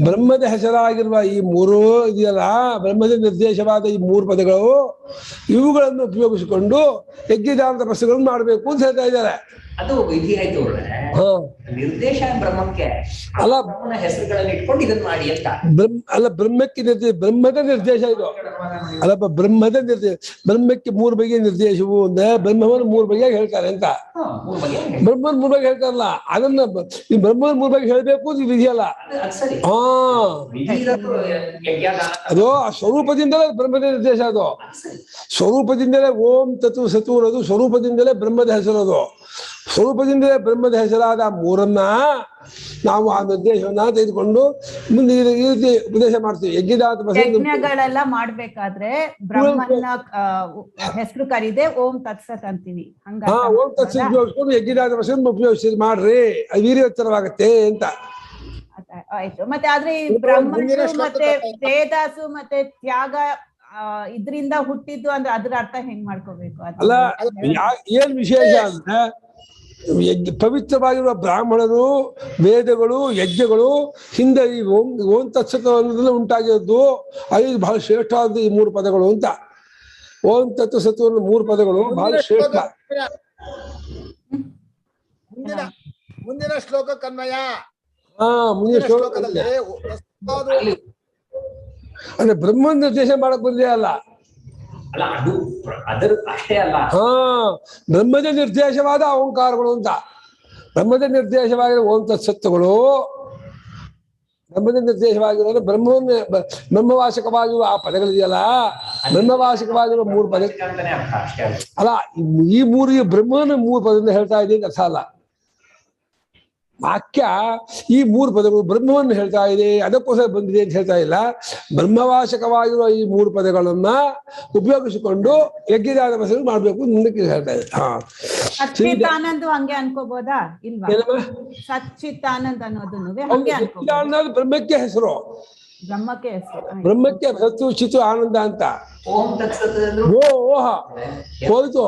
ಬ್ರಹ್ಮದ ಹೆಸರಾಗಿರುವ ಈ 3 ಇದೆಯಲ್ಲ, ಬ್ರಹ್ಮದ ನಿರ್ದೇಶವಾದ ಈ 3 ಪದಗಳು, ಇವುಗಳನ್ನು ಉಪಯೋಗಿಸಿಕೊಂಡು ಯಜ್ಞದಾನ ತಪಸ್ಸುಗಳನ್ನು ಮಾಡಬೇಕು ಅಂತ ಹೇಳ್ತಾ ಇದ್ದಾರೆ. ಅದು ವಿಧಿ ಆಯ್ತು ಅವ್ರೆ. ನಿರ್ದೇಶ ಬ್ರಹ್ಮಕ್ಕೆ ಅಲ್ಲ, ಬ್ರಹ್ಮನ ಹೆಸರುಗಳನ್ನು ಇಟ್ಕೊಂಡು ಇದನ್ನ ಮಾಡಿ ಅಂತ. ಅಲ್ಲ, ಬ್ರಹ್ಮಕ್ಕೆ ಬ್ರಹ್ಮದ ನಿರ್ದೇಶ ಇದು ಅಲ್ಲಪ್ಪ. ಬ್ರಹ್ಮದ ನಿರ್ದೇಶ, ಬ್ರಹ್ಮಕ್ಕೆ 3 ಬಗೆಯ ನಿರ್ದೇಶವು ಅಂದ್ರೆ ಬ್ರಹ್ಮವನ್ನು 3 ಬಗೆಯಾಗಿ ಹೇಳ್ತಾರೆ ಅಂತ. ಬ್ರಹ್ಮನ್ 3 ಬಗೆ ಹೇಳ್ತಾರಲ್ಲ, ಅದನ್ನ ಈ ಬ್ರಹ್ಮನ್ 3 ಬಗೆ ಹೇಳ್ಬೇಕು ಅಂತ ವಿಧಿ ಅಲ್ಲ. ಹಾ, ಅದು ಆ ಸ್ವರೂಪದಿಂದಲೇ ಬ್ರಹ್ಮದ ನಿರ್ದೇಶ. ಅದು ಸ್ವರೂಪದಿಂದಲೇ ಓಂ ತತ್ವ ಸತು ಅನ್ನೋದು ಸ್ವರೂಪದಿಂದಲೇ ಬ್ರಹ್ಮದ ಹೆಸರದು. ಸ್ವರೂಪದಿಂದಲೇ ಬ್ರಹ್ಮದ ಹೆಸರಾದ 3 ನಾವು ಆ ನಿರ್ದೇಶವನ್ನ ತೆಗೆದುಕೊಂಡು ಮುಂದೆ ಈ ರೀತಿ ಉಪದೇಶ ಮಾಡ್ತೀವಿ. ಯಜ್ಞಗಳೆಲ್ಲ ಮಾಡ್ಬೇಕಾದ್ರೆ ಬ್ರಹ್ಮನ ಹೆಸರು ಕರೀದೆ ಓಂ ತತ್ಸತ್ ಅಂತೀವಿ. ಓಂ ತತ್ಸತ್ ಉಪಯೋಗಿಸ್ಕೊಂಡು ಯಜ್ಞದಾನ ತಪಸ್ಸನ್ನು ಉಪಯೋಗಿಸಿ ಮಾಡ್ರಿ, ಅದು ವೀರ್ಯೋತ್ತರವಾಗತ್ತೆ ಅಂತ. ಆಯ್ತು. ಮತ್ತೆ ಆದ್ರೆ ಈ ಬ್ರಹ್ಮನು ಮತ್ತೆ ವೇದಾಸು ಮತ್ತೆ ತ್ಯಾಗ ಇದ್ರಿಂದ ಹುಟ್ಟಿದ್ದು ಅಂದ್ರೆ ಅದ್ರ ಅರ್ಥ ಹೆಂಗ್ ಮಾಡ್ಕೋಬೇಕು? ಅಲ್ಲ, ಏನ್ ವಿಶೇಷ ಅಂದ್ರೆ ಪವಿತ್ರವಾಗಿರುವ ಬ್ರಾಹ್ಮಣರು, ವೇದಗಳು, ಯಜ್ಞಗಳು ಹಿಂದೆ ಈ ಓಂ ತತ್ಸತ್ ಅನ್ನೋದನ್ನ ಉಂಟಾಗಿರೋದು. ಅದು ಬಹಳ ಶ್ರೇಷ್ಠವಾದ ಈ 3 ಪದಗಳು ಅಂತ. ಓಂ ತತ್ವ ಸತ್ವ 3 ಪದಗಳು ಬಹಳ ಶ್ರೇಷ್ಠ. ಮುಂದಿನ ಶ್ಲೋಕ ಕನ್ವಯ. ಮುಂದಿನ ಶ್ಲೋಕದಲ್ಲಿ ಅಂದ್ರೆ ಬ್ರಹ್ಮನ ನಿರ್ದೇಶ ಮಾಡಕ್ ಬಂದೇ ಅಲ್ಲ. ಬ್ರಹ್ಮದ ನಿರ್ದೇಶವಾದ ಓಂಕಾರಗಳು ಅಂತ. ಬ್ರಹ್ಮದ ನಿರ್ದೇಶವಾಗಿರೋ ಓಂ ತತ್ಸತ್ತುಗಳು, ಬ್ರಹ್ಮದ ನಿರ್ದೇಶವಾಗಿರೋ ಬ್ರಹ್ಮವಾಚಕವಾಗಿರುವ ಆ ಪದಗಳಿದೆಯಲ್ಲ, ಬ್ರಹ್ಮವಾಚಕವಾಗಿರುವ 3 ಪದ ಅಲ್ಲ. ಈ 3 ಬ್ರಹ್ಮನ 3 ಪದದಿಂದ ಹೇಳ್ತಾ ಇದೆ ಅಂತ ಅರ್ಥ ಅಲ್ಲ. ವಾಕ್ಯ ಈ 3 ಪದಗಳು ಬ್ರಹ್ಮವನ್ನು ಹೇಳ್ತಾ ಇದೆ, ಅದಕ್ಕೋಸ್ಕರ ಬಂದಿದೆ ಅಂತ ಹೇಳ್ತಾ ಇಲ್ಲ. ಬ್ರಹ್ಮವಾಚಕವಾಗಿರುವ ಈ 3 ಪದಗಳನ್ನ ಉಪಯೋಗಿಸಿಕೊಂಡು ಯಜ್ಞದಾನ ತಪಸ್ಸು ಮಾಡ್ಬೇಕು ಮುಂದಕ್ಕೆ ಹೇಳ್ತಾ ಇದೆ. ಸಚ್ಚಿದಾನಂದ ಹಂಗೆ ಅನ್ಕೋಬಹುದಾ? ಇಲ್ವಾ? ಸಚ್ಚಿದಾನಂದ ಅನ್ನೋದು ಬ್ರಹ್ಮಕ್ಕೆ ಹೆಸರು. ಬ್ರಹ್ಮಕ್ಕೆ ಹೆಸರು, ಬ್ರಹ್ಮಕ್ಕೆ ಸತ್ತು ಚಿತ್ತು ಆನಂದ ಅಂತ. ಓಹ ಹೋಯ್ತು,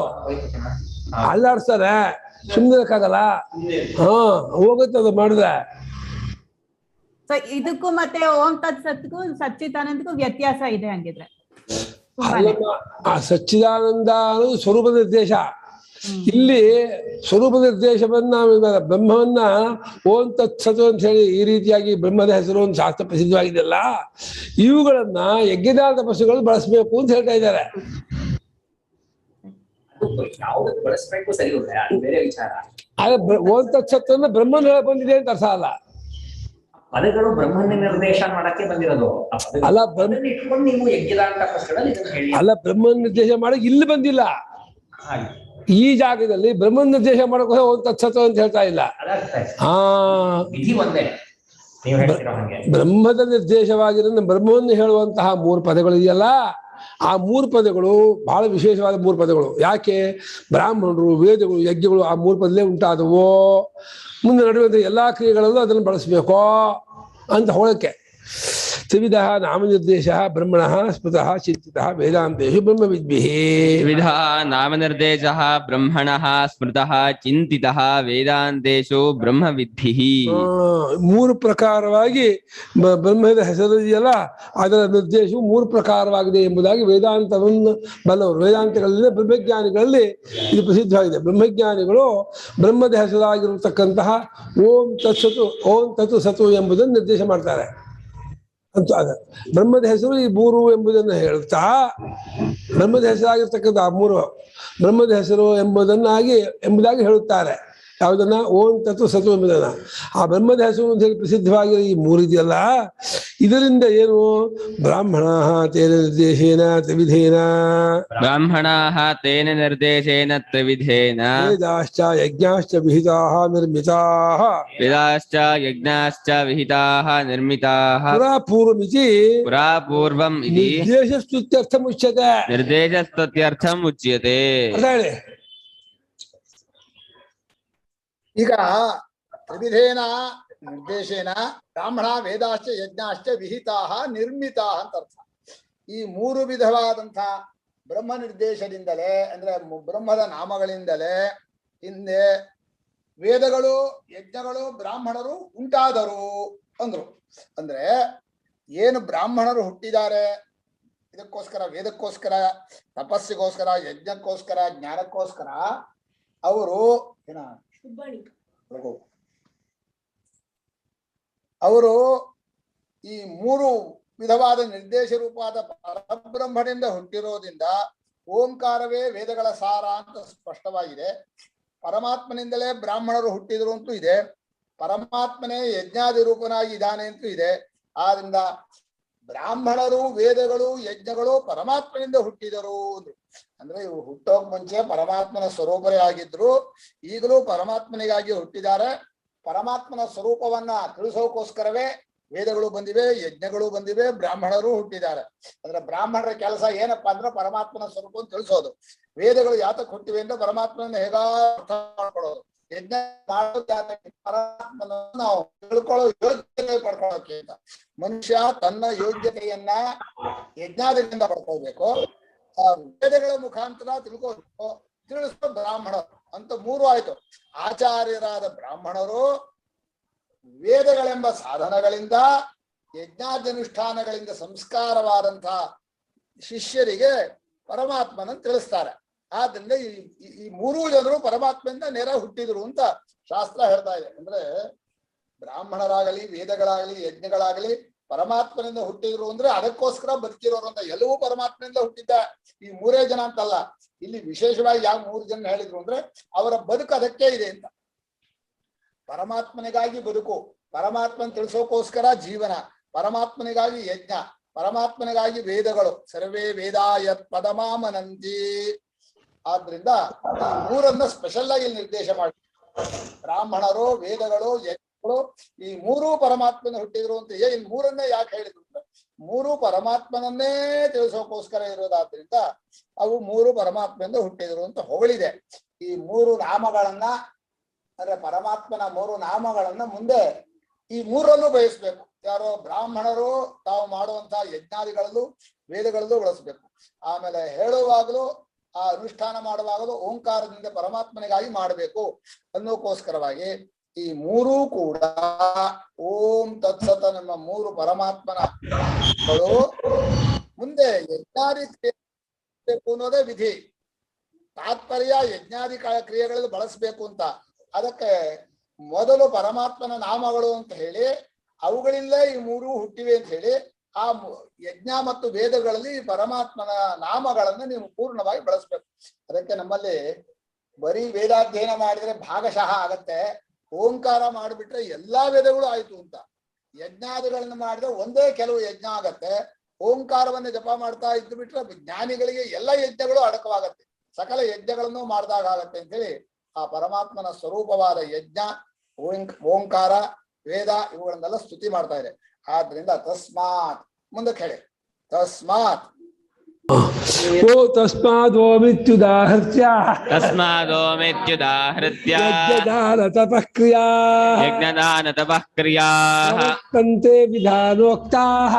ಅಲ್ಲಾಡ್ಸ್ತಾರೆ, ಸುಮ್ಮನಿರಕ್ಕಾಗಲ್ಲ. ಹೋಗುತ್ತೆ ಅದು ಮಾಡಿದ್ರೆ. ಇದಕ್ಕೂ ಮತ್ತೆ ಓಂ ತತ್ಸತ್ಗೂ ಸಚ್ಚಿದಾನಂದಕ್ಕೂ ವ್ಯತ್ಯಾಸ ಇದೆ ಹಂಗಿದ್ರೆ? ಆ ಸಚ್ಚಿದಾನಂದ ಅನ್ನೋದು ಸ್ವರೂಪ ನಿರ್ದೇಶ. ಇಲ್ಲಿ ಸ್ವರೂಪ ನಿರ್ದೇಶವನ್ನ, ಬ್ರಹ್ಮವನ್ನ ಓಂ ತತ್ಸತ್ ಅಂತ ಹೇಳಿ ಈ ರೀತಿಯಾಗಿ ಬ್ರಹ್ಮದ ಹೆಸರು ಒಂದು ಶಾಸ್ತ್ರ ಪ್ರಸಿದ್ಧವಾಗಿದೆಯಲ್ಲ, ಇವುಗಳನ್ನ ಯಜ್ಞದಾನ ತಪಸ್ಸುಗಳು ಬಳಸಬೇಕು ಅಂತ ಹೇಳ್ತಾ ಇದ್ದಾರೆ. ಬಳಸಬೇಕು ಸರಿ, ಬೇರೆ ವಿಚಾರ. ಓಂ ತತ್ಸತ್ತನ್ನ ಬ್ರಹ್ಮನ ಬಂದಿದೆ ಅಂತ ಅರ್ಥ ಅಲ್ಲ. ಪದಗಳು ಬ್ರಹ್ಮನ ನಿರ್ದೇಶ ಮಾಡಕ್ಕೆ ಬಂದಿರೋದು ಅಲ್ಲ. ಇಟ್ಕೊಂಡು ನೀವು ಯಜ್ಞದಾನ ತಪಸ್ಸುಗಳಲ್ಲಿ ಅಲ್ಲ, ಬ್ರಹ್ಮನ ನಿರ್ದೇಶ ಮಾಡಕ್ ಇಲ್ಲಿ ಬಂದಿಲ್ಲ. ಈ ಜಾಗದಲ್ಲಿ ಬ್ರಹ್ಮನ ನಿರ್ದೇಶ ಮಾಡಕ್ಕೆ ಓಂ ತತ್ಸತ್ ಅಂತ ಹೇಳ್ತಾ ಇಲ್ಲ. ವಿಧಿ ಒಂದೇ. ಬ್ರಹ್ಮದ ನಿರ್ದೇಶವಾಗಿರೋ ಬ್ರಹ್ಮವನ್ನು ಹೇಳುವಂತಹ 3 ಪದಗಳಿದೆಯಲ್ಲ, ಆ 3 ಪದಗಳು ಬಹಳ ವಿಶೇಷವಾದ 3 ಪದಗಳು. ಯಾಕೆ? ಬ್ರಾಹ್ಮಣರು, ವೇದಗಳು, ಯಜ್ಞಗಳು ಆ 3 ಪದಲ್ಲೇ ಉಂಟಾದವು. ಮುಂದೆ ನಡೆಯುವಂಥ ಎಲ್ಲಾ ಕ್ರಿಯೆಗಳಲ್ಲೂ ಅದನ್ನು ಬಳಸಬೇಕು ಅಂತ ಹೋಳಕ್ಕೆ. ತ್ರಿವಿಧ ನಾಮನಿರ್ದೇಶ ಬ್ರಹ್ಮಣ ಸ್ಮೃತಃ ಚಿಂತಿತಃ ವೇದಾಂತೇಷು ಬ್ರಹ್ಮವಿದ್ಭಿಃ. ತ್ರಿವಿಧ ನಾಮನಿರ್ದೇಶಃ ಬ್ರಹ್ಮಣಃ ಸ್ಮೃತಃ ಚಿಂತಿತಃ ವೇದಾಂತೇಷು ಬ್ರಹ್ಮವಿದ್ಭಿಃ. 3 ಪ್ರಕಾರವಾಗಿ ಬ್ರಹ್ಮದ ಹೆಸರಿದೆಯಲ್ಲ, ಅದರ ನಿರ್ದೇಶವು 3 ಪ್ರಕಾರವಾಗಿದೆ ಎಂಬುದಾಗಿ ವೇದಾಂತವನ್ನು ಬಲ್ಲವರು, ವೇದಾಂತಗಳಲ್ಲಿ ಬ್ರಹ್ಮಜ್ಞಾನಿಗಳಲ್ಲಿ ಇದು ಪ್ರಸಿದ್ಧವಾಗಿದೆ. ಬ್ರಹ್ಮಜ್ಞಾನಿಗಳು ಬ್ರಹ್ಮದ ಹೆಸರಾಗಿರತಕ್ಕಂತಹ ಓಂ ತತ್ಸತು, ಓಂ ತತ್ತು ಸತು ಎಂಬುದನ್ನು ನಿರ್ದೇಶ ಮಾಡ್ತಾರೆ ಅಂತ. ಬ್ರಹ್ಮದ ಹೆಸರು ಈ 3 ಎಂಬುದನ್ನು ಹೇಳ್ತಾ, ಬ್ರಹ್ಮದ ಹೆಸರಾಗಿರ್ತಕ್ಕಂಥ ಆ 3 ಬ್ರಹ್ಮದ ಹೆಸರು ಎಂಬುದಾಗಿ ಹೇಳುತ್ತಾರೆ. ಯಾವುದನ್ನ? ಓಂ ತತ್ವ ಸತ್ವ ಎಂಬುದನ್ನ. ಆ ಬ್ರಹ್ಮದ ಹೆಸರು ಅಂತ ಹೇಳಿ ಪ್ರಸಿದ್ಧವಾಗಿರೋ ಈ 3 ಇದೆಯಲ್ಲ, ಇದರಿಂದ ಏನು? ಬ್ರಾಹ್ಮಣ ತೇನ ನಿರ್ದೇಶೇನ ತ್ರಿವಿಧೇನ, ಬ್ರಾಹ್ಮಣ ತೇನ ನಿರ್ದೇಶೇನ ತ್ರಿವಿಧೇನ, ವೇದಾಶ್ಚ ಯಜ್ಞಾಶ್ಚ ವಿಹಿತಾಃ ನಿರ್ಮಿತಾಃ, ವೇದಾಶ್ಚ ಯಜ್ಞಾಶ್ಚ ವಿಹಿತಾಃ ನಿರ್ಮಿತಾಃ, ಪುರಾಪೂರ್ವಮಿತಿ ಪುರಾಪೂರ್ವಂ ಇತಿ ನಿರ್ದೇಶಸ್ತುತ್ಯರ್ಥಮುಚ್ಯತೆ. ನಿರ್ದೇಶಸ್ತುತ್ಯರ್ಥಂ ಉಚ್ಯತೆ. ಈಗ ತ್ರಿವಿಧೇನ ನಿರ್ದೇಶೇನ ಬ್ರಾಹ್ಮಣ ವೇದಾಶ್ಚ ಯಜ್ಞಾಶ್ಚ ವಿಹಿತಾಹ ನಿರ್ಮಿತಾಹ ಅಂತ ಅರ್ಥ. ಈ ಮೂರು ವಿಧವಾದಂತಹ ಬ್ರಹ್ಮ ನಿರ್ದೇಶದಿಂದಲೇ ಅಂದ್ರೆ ಬ್ರಹ್ಮದ ನಾಮಗಳಿಂದಲೇ ಹಿಂದೆ ವೇದಗಳು ಯಜ್ಞಗಳು ಬ್ರಾಹ್ಮಣರು ಉಂಟಾದರು ಅಂದ್ರು. ಅಂದ್ರೆ ಏನು ಬ್ರಾಹ್ಮಣರು ಹುಟ್ಟಿದ್ದಾರೆ ಇದಕ್ಕೋಸ್ಕರ, ವೇದಕ್ಕೋಸ್ಕರ, ತಪಸ್ಸಿಗೋಸ್ಕರ, ಯಜ್ಞಕ್ಕೋಸ್ಕರ, ಜ್ಞಾನಕ್ಕೋಸ್ಕರ ಅವರು ಅವರು ಈ ಮೂರು ವಿಧವಾದ ನಿರ್ದೇಶ ರೂಪವಾದ ಪರಬ್ರಹ್ಮನಿಂದ ಹುಟ್ಟಿರೋದ್ರಿಂದ ಓಂಕಾರವೇ ವೇದಗಳ ಸಾರ ಅಂತ ಸ್ಪಷ್ಟವಾಗಿದೆ. ಪರಮಾತ್ಮನಿಂದಲೇ ಬ್ರಾಹ್ಮಣರು ಹುಟ್ಟಿದ್ರು ಅಂತೂ ಇದೆ, ಪರಮಾತ್ಮನೇ ಯಜ್ಞಾದಿ ರೂಪನಾಗಿ ಇದ್ದಾನೆ ಅಂತೂ ಇದೆ. ಆದ್ರಿಂದ ಬ್ರಾಹ್ಮಣರು ವೇದಗಳು ಯಜ್ಞಗಳು ಪರಮಾತ್ಮನಿಂದ ಹುಟ್ಟಿದರು ಅಂದ್ರೆ ಇವು ಹುಟ್ಟೋಕ್ ಮುಂಚೆ ಪರಮಾತ್ಮನ ಸ್ವರೂಪರೇ ಆಗಿದ್ರು, ಈಗಲೂ ಪರಮಾತ್ಮನಿಗಾಗಿ ಹುಟ್ಟಿದ್ದಾರೆ. ಪರಮಾತ್ಮನ ಸ್ವರೂಪವನ್ನ ತಿಳಿಸೋಕೋಸ್ಕರವೇ ವೇದಗಳು ಬಂದಿವೆ, ಯಜ್ಞಗಳು ಬಂದಿವೆ, ಬ್ರಾಹ್ಮಣರು ಹುಟ್ಟಿದ್ದಾರೆ. ಅಂದ್ರೆ ಬ್ರಾಹ್ಮಣರ ಕೆಲಸ ಏನಪ್ಪಾ ಅಂದ್ರೆ ಪರಮಾತ್ಮನ ಸ್ವರೂಪವನ್ನು ತಿಳಿಸೋದು. ವೇದಗಳು ಯಾತಕ್ಕೆ ಹುಟ್ಟಿವೆ ಅಂದ್ರೆ ಪರಮಾತ್ಮನ ಹೇಗ ಅರ್ಥ ಮಾಡ್ಕೊಳ್ಳೋದು. ಯಜ್ಞ ಮಾಡೋದು ಪರಮಾತ್ಮನ ನಾವು ತಿಳ್ಕೊಳ್ಳೋ ಯೋಗ್ಯತೆ ಪಡ್ಕೊಳ್ಳೋಕೆ ಅಂತ. ಮನುಷ್ಯ ತನ್ನ ಯೋಗ್ಯತೆಯನ್ನ ಯಜ್ಞಾದಿಗಳಿಂದ ಪಡ್ಕೊಳ್ಬೇಕು, ವೇದಗಳ ಮುಖಾಂತರ ತಿಳ್ಕೋಬೇಕು, ತಿಳಿಸೋ ಬ್ರಾಹ್ಮಣರು ಅಂತ ಮೂರು ಆಯ್ತು. ಆಚಾರ್ಯರಾದ ಬ್ರಾಹ್ಮಣರು ವೇದಗಳೆಂಬ ಸಾಧನಗಳಿಂದ ಯಜ್ಞಾದ್ಯನುಷ್ಠಾನಗಳಿಂದ ಸಂಸ್ಕಾರವಾದಂತಹ ಶಿಷ್ಯರಿಗೆ ಪರಮಾತ್ಮನನ್ನು ತಿಳಿಸ್ತಾರೆ. ಆದ್ರಿಂದ ಈ ಮೂರೂ ಜನರು ಪರಮಾತ್ಮನಿಂದ ನೇರ ಹುಟ್ಟಿದ್ರು ಅಂತ ಶಾಸ್ತ್ರ ಹೇಳ್ತಾ ಇದೆ. ಅಂದ್ರೆ ಬ್ರಾಹ್ಮಣರಾಗಲಿ ವೇದಗಳಾಗಲಿ ಯಜ್ಞಗಳಾಗಲಿ ಪರಮಾತ್ಮನಿಂದ ಹುಟ್ಟಿದ್ರು ಅಂದ್ರೆ ಅದಕ್ಕೋಸ್ಕರ ಬದುಕಿರೋರು ಅಂತ. ಎಲ್ಲವೂ ಪರಮಾತ್ಮನಿಂದ ಹುಟ್ಟಿದ್ದ ಈ ಮೂರೇ ಜನ ಅಂತಲ್ಲ. ಇಲ್ಲಿ ವಿಶೇಷವಾಗಿ ಯಾವ ಮೂರು ಜನ ಹೇಳಿದ್ರು ಅಂದ್ರೆ ಅವರ ಬದುಕು ಅದಕ್ಕೆ ಇದೆ ಅಂತ. ಪರಮಾತ್ಮನಿಗಾಗಿ ಬದುಕು, ಪರಮಾತ್ಮನ ತಿಳಿಸೋಕೋಸ್ಕರ ಜೀವನ, ಪರಮಾತ್ಮನಿಗಾಗಿ ಯಜ್ಞ, ಪರಮಾತ್ಮನಿಗಾಗಿ ವೇದಗಳು. ಸರ್ವೇ ವೇದಾಯತ್ ಪದಮಾಮನಂತಿ. ಆದ್ರಿಂದ ಈ ಮೂರನ್ನ ಸ್ಪೆಷಲ್ ಆಗಿ ನಿರ್ದೇಶ ಮಾಡಿ ಬ್ರಾಹ್ಮಣರು ವೇದಗಳು ಯಜ್ಞಗಳು ಈ ಮೂರೂ ಪರಮಾತ್ಮನ ಹುಟ್ಟಿದ್ರು ಅಂತ. ಈ ಮೂರನ್ನೇ ಯಾಕೆ ಹೇಳಿದ್ರು ಅಂದ್ರೆ ಮೂರು ಪರಮಾತ್ಮನನ್ನೇ ತಿಳಿಸೋಕೋಸ್ಕರ ಇರೋದಾದ್ರಿಂದ ಅವು ಮೂರು ಪರಮಾತ್ಮನಿಂದ ಹುಟ್ಟಿದ್ರು ಅಂತ ಹೊಗಳಿದೆ. ಈ ಮೂರು ನಾಮಗಳನ್ನ ಅಂದ್ರೆ ಪರಮಾತ್ಮನ ಮೂರು ನಾಮಗಳನ್ನ ಮುಂದೆ ಈ ಮೂರನ್ನು ಬಯಸ್ಬೇಕು. ಯಾರೋ ಬ್ರಾಹ್ಮಣರು ತಾವು ಮಾಡುವಂತಹ ಯಜ್ಞಾದಿಗಳಲ್ಲೂ ವೇದಗಳಲ್ಲೂ ಬಳಸ್ಬೇಕು. ಆಮೇಲೆ ಹೇಳುವಾಗಲೂ ಆ ಅನುಷ್ಠಾನ ಮಾಡುವಾಗಲೂ ಓಂಕಾರದಿಂದ ಪರಮಾತ್ಮನಿಗಾಗಿ ಮಾಡಬೇಕು ಅನ್ನೋಕ್ಕೋಸ್ಕರವಾಗಿ ಈ ಮೂರೂ ಕೂಡ ಓಂ ತತ್ಸತ ನಮ್ಮ ಮೂರು ಪರಮಾತ್ಮನಗಳು ಮುಂದೆ ಯಜ್ಞಾದಿ ಬೇಕು ಅನ್ನೋದೇ ವಿಧಿ. ತಾತ್ಪರ್ಯ ಯಜ್ಞಾದಿ ಕ್ರಿಯೆಗಳಲ್ಲಿ ಬಳಸಬೇಕು ಅಂತ. ಅದಕ್ಕೆ ಮೊದಲು ಪರಮಾತ್ಮನ ನಾಮಗಳು ಅಂತ ಹೇಳಿ ಅವುಗಳಿಂದ ಈ ಮೂರು ಹುಟ್ಟಿವೆ ಅಂತ ಹೇಳಿ ಆ ಯಜ್ಞ ಮತ್ತು ವೇದಗಳಲ್ಲಿ ಪರಮಾತ್ಮನ ನಾಮಗಳನ್ನ ನೀವು ಪೂರ್ಣವಾಗಿ ಬಳಸ್ಬೇಕು. ಅದಕ್ಕೆ ನಮ್ಮಲ್ಲಿ ಬರೀ ವೇದಾಧ್ಯಯನ ಮಾಡಿದ್ರೆ ಭಾಗಶಃ ಆಗತ್ತೆ, ಓಂಕಾರ ಮಾಡಿಬಿಟ್ರೆ ಎಲ್ಲಾ ವೇದಗಳು ಆಯ್ತು ಅಂತ. ಯಜ್ಞಾದಿಗಳನ್ನ ಮಾಡಿದ್ರೆ ಒಂದೇ ಕೆಲವು ಯಜ್ಞ ಆಗತ್ತೆ. ಓಂಕಾರವನ್ನ ಜಪ ಮಾಡ್ತಾ ಇದ್ದು ಬಿಟ್ರೆ ಜ್ಞಾನಿಗಳಿಗೆ ಎಲ್ಲ ಯಜ್ಞಗಳು ಅಡಕವಾಗತ್ತೆ, ಸಕಲ ಯಜ್ಞಗಳನ್ನು ಮಾಡಿದಾಗ ಆಗತ್ತೆ ಅಂತೇಳಿ ಆ ಪರಮಾತ್ಮನ ಸ್ವರೂಪವಾದ ಯಜ್ಞ ಓಂಕಾರ ವೇದ ಇವುಗಳನ್ನೆಲ್ಲ ಸ್ತುತಿ ಮಾಡ್ತಾ ಇದೆ. ಆದ್ರಿಂದ ತಸ್ಮಾತ್ ಮುಂದಕ್ಕೆ ಹೇಳಿ ತಸ್ಮಾತ್ ಓ ತಸ್ಮಾದೋಮಿತ್ಯುದಾಹೃತ್ಯ ಯಜ್ಞದಾನ ತಪಃ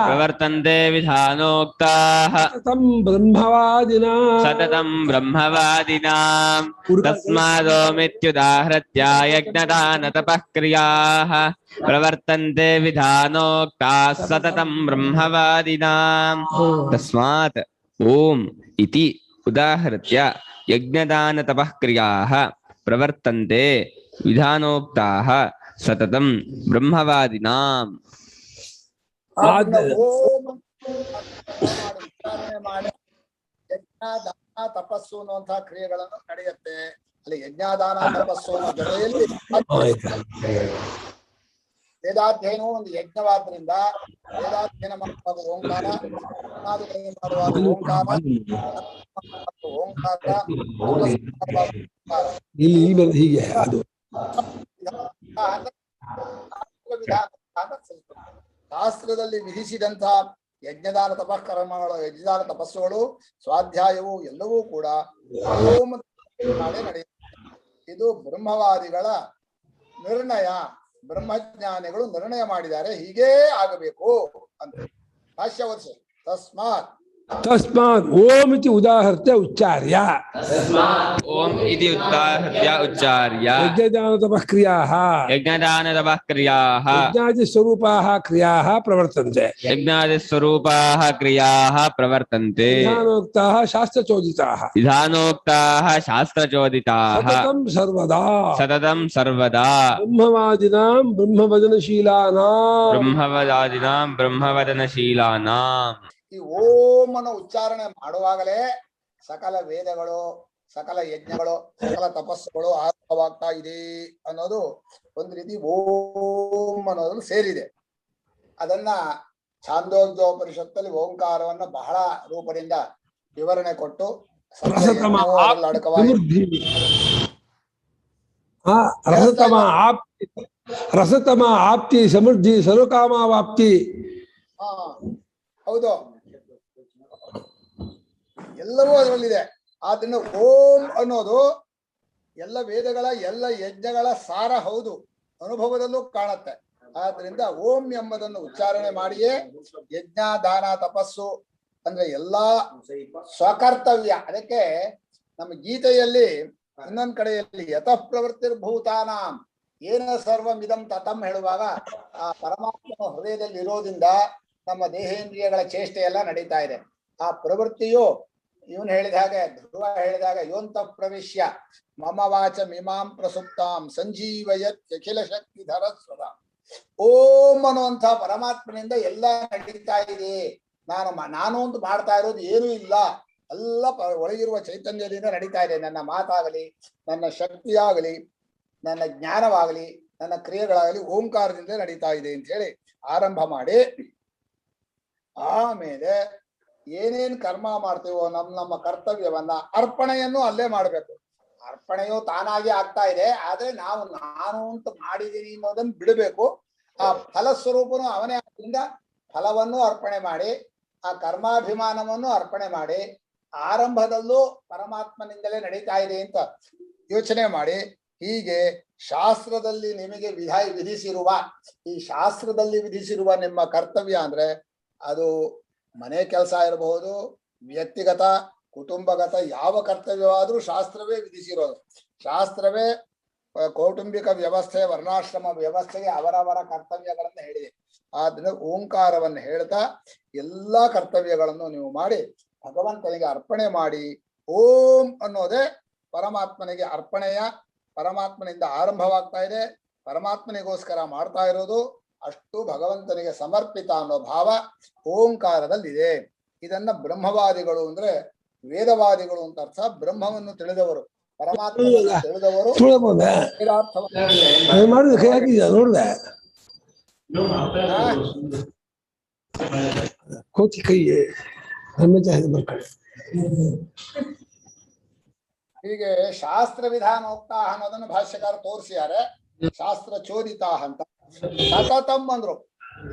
ಪ್ರವರ್ತಂತೆ ವಿಧಾನೋಕ್ತಾಃ ಸತತಂ ಬ್ರಹ್ಮವಾದಿನಾಂ ತಸ್ಮಾದೋಮಿತ್ಯುದಾಹೃತ್ಯ ಯಜ್ಞದಾನ ತಪಃ ಕ್ರಿಯಾಃ ಪ್ರವರ್ತಂತೆ ವಿಧಾನೋಕ್ತಾಃ ಸತತಂ ಬ್ರಹ್ಮವಾದಿನಾಂ. ತಸ್ಮಾತ್ ಓಂ ಇತಿ ಉದಾಹೃತ್ಯ ಯಜ್ಞದಾನ ತಪಃ ಕ್ರಿಯಾಃ ಪ್ರವರ್ತಂತೆ ವಿಧಾನೋಕ್ತಾಃ ಸತತಂ ಬ್ರಹ್ಮವಾದಿನಾಂ. ಯಜ್ಞದಾನ ತಪಸ್ಸು ಅನ್ನುವಂತಹ ಕ್ರಿಯೆಗಳನ್ನು ನಡೆಯುತ್ತೆ. ಅಲ್ಲಿ ಯಜ್ಞದಾನ ತಪಸ್ಸು ಅನ್ನೋ ಜೊತೆಯಲ್ಲಿ ವೇದಾಧ್ಯಯನವು ಒಂದು ಯಜ್ಞವಾದ್ರಿಂದ ವೇದಾಧ್ಯಯನ ಮಾಡುವಾಗ ಓಂಕಾರ, ಮಾಡುವಾಗ ಓಂಕಾರ ಹೀಗೆ ಅದು ಶಾಸ್ತ್ರದಲ್ಲಿ ವಿಧಿಸಿದಂತಹ ಯಜ್ಞದಾನ ತಪಃಕರ್ಮಗಳು, ಯಜ್ಞದಾನ ತಪಸ್ಸುಗಳು, ಸ್ವಾಧ್ಯಾಯವು ಎಲ್ಲವೂ ಕೂಡ ನಡೆಯುತ್ತೆ. ಇದು ಬ್ರಹ್ಮವಾದಿಗಳ ನಿರ್ಣಯ. ಬ್ರಹ್ಮಜ್ಞಾನಿಗಳು ನಿರ್ಣಯ ಮಾಡಿದ್ದಾರೆ, ಹೀಗೇ ಆಗಬೇಕು ಅಂತ. ಭಾಷ್ಯ ಓದಿಸಿ. ತಸ್ಮಾತ್ ತಸ್ಮಾತ್ ಓಂ ಇತಿ ಉದಾಹೃತ್ಯ ಉಚ್ಚಾರ್ಯ ಓಂ ಇತಿ ಉದಾಹೃತ್ಯ ಉಚ್ಚಾರ್ಯ ಯಜ್ಞದಾನತಪಃ ಕ್ರಿಯಾಃ ಯಜ್ಞದಾನತಪಃ ಕ್ರಿಯಾಃ ಯಜ್ಞಾದಿ ಸ್ವರೂಪಾಃ ಕ್ರಿಯಾಃ ಪ್ರವರ್ತಂತೆ ಯಜ್ಞಾದಿ ಸ್ವರೂಪಾಃ ಕ್ರಿಯಾಃ ಪ್ರವರ್ತಂತೆ ವಿಧಾನೋಕ್ತಾಃ ಶಾಸ್ತ್ರಚೋದಿತಾಃ ವಿಧಾನೋಕ್ತಾಃ ಶಾಸ್ತ್ರಚೋದಿತಾಃ ಸತತಂ ಸರ್ವದಾ ಸತತಂ ಸರ್ವದಾ ಬ್ರಹ್ಮವಾದಿನಾಂ ಬ್ರಹ್ಮವದನಶೀಲಾನಾಂ ಬ್ರಹ್ಮವದಾದಿನಾಂ ಬ್ರಹ್ಮವದನಶೀಲಾನಾಂ. ಈ ಓಂ ಅನ್ನೋ ಉಚ್ಚಾರಣೆ ಮಾಡುವಾಗಲೇ ಸಕಲ ವೇದಗಳು, ಸಕಲ ಯಜ್ಞಗಳು, ಸಕಲ ತಪಸ್ಸುಗಳು ಆರಂಭವಾಗ್ತಾ ಇದೆ ಅನ್ನೋದು ಒಂದು ರೀತಿ ಓಂ ಅನ್ನೋದ್ರಲ್ಲಿ ಸೇರಿದೆ. ಅದನ್ನ ಛಾಂದೋಗ್ಯೋಪನಿಷತ್ತಲ್ಲಿ ಓಂಕಾರವನ್ನ ಬಹಳ ರೂಪದಿಂದ ವಿವರಣೆ ಕೊಟ್ಟು ರಸತಮ ಆಪ್ತಿ ಸಮೃದ್ಧಿ ಸರ್ವಕಾಮಾವಾಪ್ತಿ. ಹೌದು, ಎಲ್ಲವೂ ಅದರಲ್ಲಿದೆ. ಆದ್ರಿಂದ ಓಂ ಅನ್ನೋದು ಎಲ್ಲ ವೇದಗಳ ಎಲ್ಲ ಯಜ್ಞಗಳ ಸಾರ ಹೌದು, ಅನುಭವದಲ್ಲೂ ಕಾಣುತ್ತೆ. ಆದ್ರಿಂದ ಓಂ ಎಂಬುದನ್ನು ಉಚ್ಚಾರಣೆ ಮಾಡಿಯೇ ಯಜ್ಞ ದಾನ ತಪಸ್ಸು ಅಂದ್ರೆ ಎಲ್ಲಾ ಸ್ವಕರ್ತವ್ಯ. ಅದಕ್ಕೆ ನಮ್ಮ ಗೀತೆಯಲ್ಲಿ ಇನ್ನೊಂದ್ ಕಡೆಯಲ್ಲಿ ಯತಃ ಪ್ರವೃತ್ತಿರ್ಭೂತಾನಾಂ ಏನ ಸರ್ವಮಿದಂ ತತಂ ಹೇಳುವಾಗ ಆ ಪರಮಾತ್ಮನ ಹೃದಯದಲ್ಲಿ ಇರೋದ್ರಿಂದ ನಮ್ಮ ದೇಹೇಂದ್ರಿಯಗಳ ಚೇಷ್ಟೆ ಎಲ್ಲ ನಡೀತಾ ಇದೆ. ಆ ಪ್ರವೃತ್ತಿಯು ಇವನು ಹೇಳಿದ ಹಾಗೆ, ಧ್ರುವ ಹೇಳಿದ ಹಾಗೆ, ಯೋಂತ ಪ್ರವಿಶ್ಯ ಮಮ ವಾಚ ಮಿಮಾಂ ಪ್ರಸುಪ್ತಾಂ ಸಂಜೀವಯತ್ ಅಖಿಲ ಶಕ್ತಿ ಧರಸ್ವದ. ಓಂ ಅನ್ನುವಂಥ ಪರಮಾತ್ಮನಿಂದ ಎಲ್ಲ ನಡೀತಾ ಇದೆ. ನಾನು ಅಂತ ಮಾಡ್ತಾ ಇರೋದು ಏನೂ ಇಲ್ಲ, ಎಲ್ಲ ಒಳಗಿರುವ ಚೈತನ್ಯದಿಂದ ನಡೀತಾ ಇದೆ. ನನ್ನ ಮಾತಾಗಲಿ, ನನ್ನ ಶಕ್ತಿಯಾಗಲಿ, ನನ್ನ ಜ್ಞಾನವಾಗಲಿ, ನನ್ನ ಕ್ರಿಯೆಗಳಾಗಲಿ ಓಂಕಾರದಿಂದ ನಡೀತಾ ಇದೆ ಅಂತ ಹೇಳಿ ಆರಂಭ ಮಾಡಿ, ಆಮೇಲೆ ಏನೇನ್ ಕರ್ಮ ಮಾಡ್ತೀವೋ ನಮ್ಮ ಕರ್ತವ್ಯವನ್ನ ಅರ್ಪಣೆಯನ್ನು ಅಲ್ಲೇ ಮಾಡ್ಬೇಕು. ಅರ್ಪಣೆಯು ತಾನಾಗಿ ಆಗ್ತಾ ಇದೆ, ಆದ್ರೆ ನಾನು ಅಂತ ಮಾಡಿದೀನಿ ಅನ್ನೋದನ್ನ ಬಿಡಬೇಕು. ಆ ಫಲಸ್ವರೂಪನು ಅವನೇ ಆದ್ರಿಂದ ಫಲವನ್ನು ಅರ್ಪಣೆ ಮಾಡಿ, ಆ ಕರ್ಮಾಭಿಮಾನವನ್ನು ಅರ್ಪಣೆ ಮಾಡಿ, ಆರಂಭದಲ್ಲೂ ಪರಮಾತ್ಮನಿಂದಲೇ ನಡೀತಾ ಇದೆ ಅಂತ ಯೋಚನೆ ಮಾಡಿ, ಹೀಗೆ ಶಾಸ್ತ್ರದಲ್ಲಿ ನಿಮಗೆ ವಿಧಿಸಿರುವ ಈ ಶಾಸ್ತ್ರದಲ್ಲಿ ವಿಧಿಸಿರುವ ನಿಮ್ಮ ಕರ್ತವ್ಯ ಅಂದ್ರೆ ಅದು ಮನೆ ಕೆಲಸ ಇರಬಹುದು, ವ್ಯಕ್ತಿಗತ ಕುಟುಂಬಗತ ಯಾವ ಕರ್ತವ್ಯವಾದ್ರೂ ಶಾಸ್ತ್ರವೇ ವಿಧಿಸಿರೋದು. ಶಾಸ್ತ್ರವೇ ಕೌಟುಂಬಿಕ ವ್ಯವಸ್ಥೆ, ವರ್ಣಾಶ್ರಮ ವ್ಯವಸ್ಥೆಗೆ ಅವರವರ ಕರ್ತವ್ಯಗಳನ್ನು ಹೇಳಿದೆ. ಆದ್ರೆ ಓಂಕಾರವನ್ನು ಹೇಳ್ತಾ ಎಲ್ಲಾ ಕರ್ತವ್ಯಗಳನ್ನು ನೀವು ಮಾಡಿ ಭಗವಂತನಿಗೆ ಅರ್ಪಣೆ ಮಾಡಿ. ಓಂ ಅನ್ನೋದೇ ಪರಮಾತ್ಮನಿಗೆ ಅರ್ಪಣೆಯ, ಪರಮಾತ್ಮನಿಂದ ಆರಂಭವಾಗ್ತಾ ಇದೆ, ಪರಮಾತ್ಮನಿಗೋಸ್ಕರ ಮಾಡ್ತಾ ಇರೋದು, ಅಷ್ಟು ಭಗವಂತನಿಗೆ ಸಮರ್ಪಿತ ಅನ್ನೋ ಭಾವ ಓಂಕಾರದಲ್ಲಿದೆ. ಇದನ್ನ ಬ್ರಹ್ಮವಾದಿಗಳು ಅಂದ್ರೆ ವೇದವಾದಿಗಳು ಅಂತ ಅರ್ಥ. ಬ್ರಹ್ಮವನ್ನು ತಿಳಿದವರು, ಪರಮಾತ್ಮವನ್ನು ತಿಳಿದವರು ಹೀಗೆ ಶಾಸ್ತ್ರ ವಿಧಾನೋಕ್ತ ಅನ್ನೋದನ್ನು ಭಾಷ್ಯಕಾರ ತೋರಿಸಿದ್ದಾರೆ. ಶಾಸ್ತ್ರ ಚೋದಿತ ಅಂತ ಸತತಂ ಅಂದ್ರು.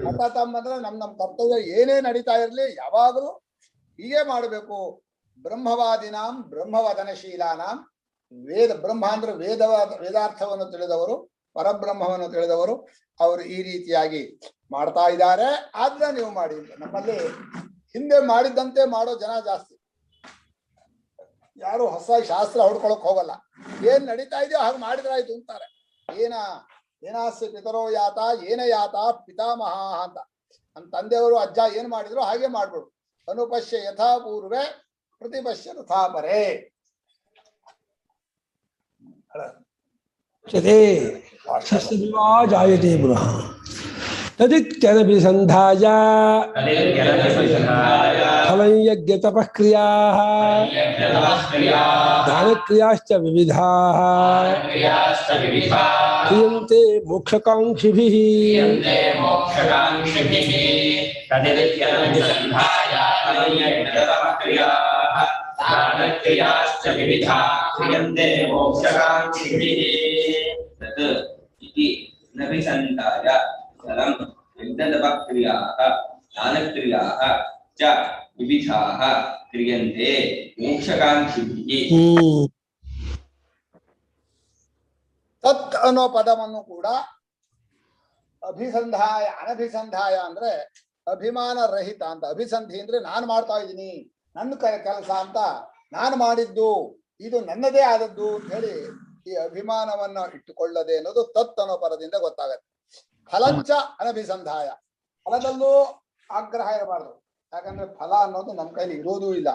ಸತತಂ ಅಂದ್ರೆ ನಮ್ಮ ಕರ್ತವ್ಯ ಏನೇ ನಡೀತಾ ಇರ್ಲಿ ಯಾವಾಗಲೂ ಹೀಗೆ ಮಾಡಬೇಕು. ಬ್ರಹ್ಮವಾದಿನಾಂ ಬ್ರಹ್ಮವದನಶೀಲಾನಾಂ, ಬ್ರಹ್ಮ ಅಂದ್ರೆ ವೇದಾರ್ಥವನ್ನು ತಿಳಿದವರು, ಪರಬ್ರಹ್ಮವನ್ನು ತಿಳಿದವರು, ಅವರು ಈ ರೀತಿಯಾಗಿ ಮಾಡ್ತಾ ಇದ್ದಾರೆ. ಆದ್ರೆ ನೀವು ಮಾಡಿ. ನಮ್ಮಲ್ಲಿ ಹಿಂದೆ ಮಾಡಿದ್ದಂತೆ ಮಾಡೋ ಜನ ಜಾಸ್ತಿ. ಯಾರು ಹೊಸ ಶಾಸ್ತ್ರ ಹೊಡ್ಕೊಳಕ್ ಹೋಗಲ್ಲ. ಏನ್ ನಡೀತಾ ಇದೆಯೋ ಹಾಗೆ ಮಾಡಿದ್ರಾಯ್ತು ಅಂತಾರೆ. ಏನಾಸ್ಯ ಪಿತರೋ ಯಾತ ಏನ ಯಾತ ಪಿತಾಮಹ ಅಂತ. ನಮ್ಮ ತಂದೆಯವರು ಅಜ್ಜ ಏನ್ ಮಾಡಿದ್ರು ಹಾಗೆ ಮಾಡ್ಬಿಡು. ಅನುಪಶ್ಯ ಯಥಾ ಪೂರ್ವೆ ಪ್ರತಿಪಶ್ಯ ತಥಾಪರೇ. ಜಾಯತೆ ಪುನಃ ತದಿತ್ಯನಭಿಸಂಧಾಯ ಫಲಂ ಯಜ್ಞ ತಪಃ ಕ್ರಿಯಾಃ ದಾನಕ್ರಿಯಾಶ್ಚ ವಿವಿಧಾಃ ಕ್ರಿಯಂತೆ ಮೋಕ್ಷಕಾಂಕ್ಷಿಭಿಃ. फलं यज्ञतपक्रियाः दानक्रियाः च विविधाः क्रियन्ते मोक्षकांक्षिभिः. ತತ್ ಅನ್ನೋ ಪದವನ್ನು ಕೂಡ ಅಭಿಸಂಧಾಯ ಅನಭಿಸಂಧಾಯ ಅಂದ್ರೆ ಅಭಿಮಾನ ರಹಿತ ಅಂತ. ಅಭಿಸಂಧಿ ಅಂದ್ರೆ ನಾನು ಮಾಡ್ತಾ ಇದ್ದೀನಿ, ನನ್ನ ಕೆಲಸ ಅಂತ, ನಾನು ಮಾಡಿದ್ದು, ಇದು ನನ್ನದೇ ಆದದ್ದು ಅಂತ ಹೇಳಿ ಈ ಅಭಿಮಾನವನ್ನ ಇಟ್ಟುಕೊಳ್ಳದೆ ಅನ್ನೋದು ತತ್ ಅನ್ನೋ ಪದದಿಂದ ಗೊತ್ತಾಗತ್ತೆ. ಫಲಂಚ ಅನಭಿಸಂಧಾಯ, ಫಲದಲ್ಲೂ ಆಗ್ರಹ ಇರಬಾರ್ದು. ಯಾಕಂದ್ರೆ ಫಲ ಅನ್ನೋದು ನಮ್ಮ ಕೈಲಿ ಇರೋದೂ ಇಲ್ಲ.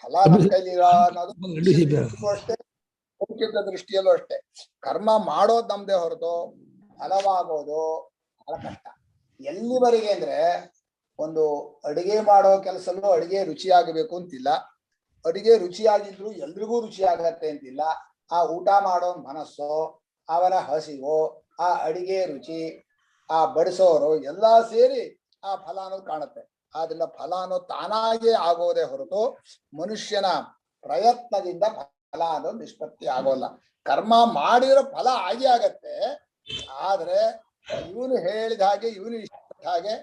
ಫಲ ನಮ್ಮ ಕೈಲಿ ಇರೋ ಅನ್ನೋದು ಅಷ್ಟೇ, ಲೌಕಿಕ ದೃಷ್ಟಿಯಲ್ಲೂ ಅಷ್ಟೇ. ಕರ್ಮ ಮಾಡೋದು ನಮ್ದೇ ಹೊರತು ಫಲವಾಗೋದು ಬಹಳ ಕಷ್ಟ. ಎಲ್ಲಿವರೆಗೆ ಅಂದ್ರೆ ಒಂದು ಅಡಿಗೆ ಮಾಡೋ ಕೆಲಸಲ್ಲೂ ಅಡಿಗೆ ರುಚಿಯಾಗಬೇಕು ಅಂತಿಲ್ಲ, ಅಡಿಗೆ ರುಚಿಯಾಗಿದ್ರು ಎಲ್ರಿಗೂ ರುಚಿ ಆಗತ್ತೆ ಅಂತಿಲ್ಲ. ಆ ಊಟ ಮಾಡೋ ಮನಸ್ಸು, ಅವನ ಹಸಿವು, ಆ ಅಡಿಗೆ ರುಚಿ, ಆ ಬಡಿಸೋರು ಎಲ್ಲಾ ಸೇರಿ ಆ ಫಲ ಅನ್ನೋದು ಕಾಣುತ್ತೆ. ಆದ್ರಿಂದ ಫಲ ಅನ್ನೋದು ತಾನಾಗೇ ಆಗೋದೇ ಹೊರತು ಮನುಷ್ಯನ ಪ್ರಯತ್ನದಿಂದ ಫಲ ಅನ್ನೋದು ನಿಷ್ಪತ್ತಿ ಆಗೋಲ್ಲ. ಕರ್ಮ ಮಾಡಿರೋ ಫಲ ಆಗೇ ಆಗತ್ತೆ, ಆದ್ರೆ ಇವನು ಹೇಳಿದ ಹಾಗೆ ಇವನು ಇಷ್ಟ ಹಾಗೆ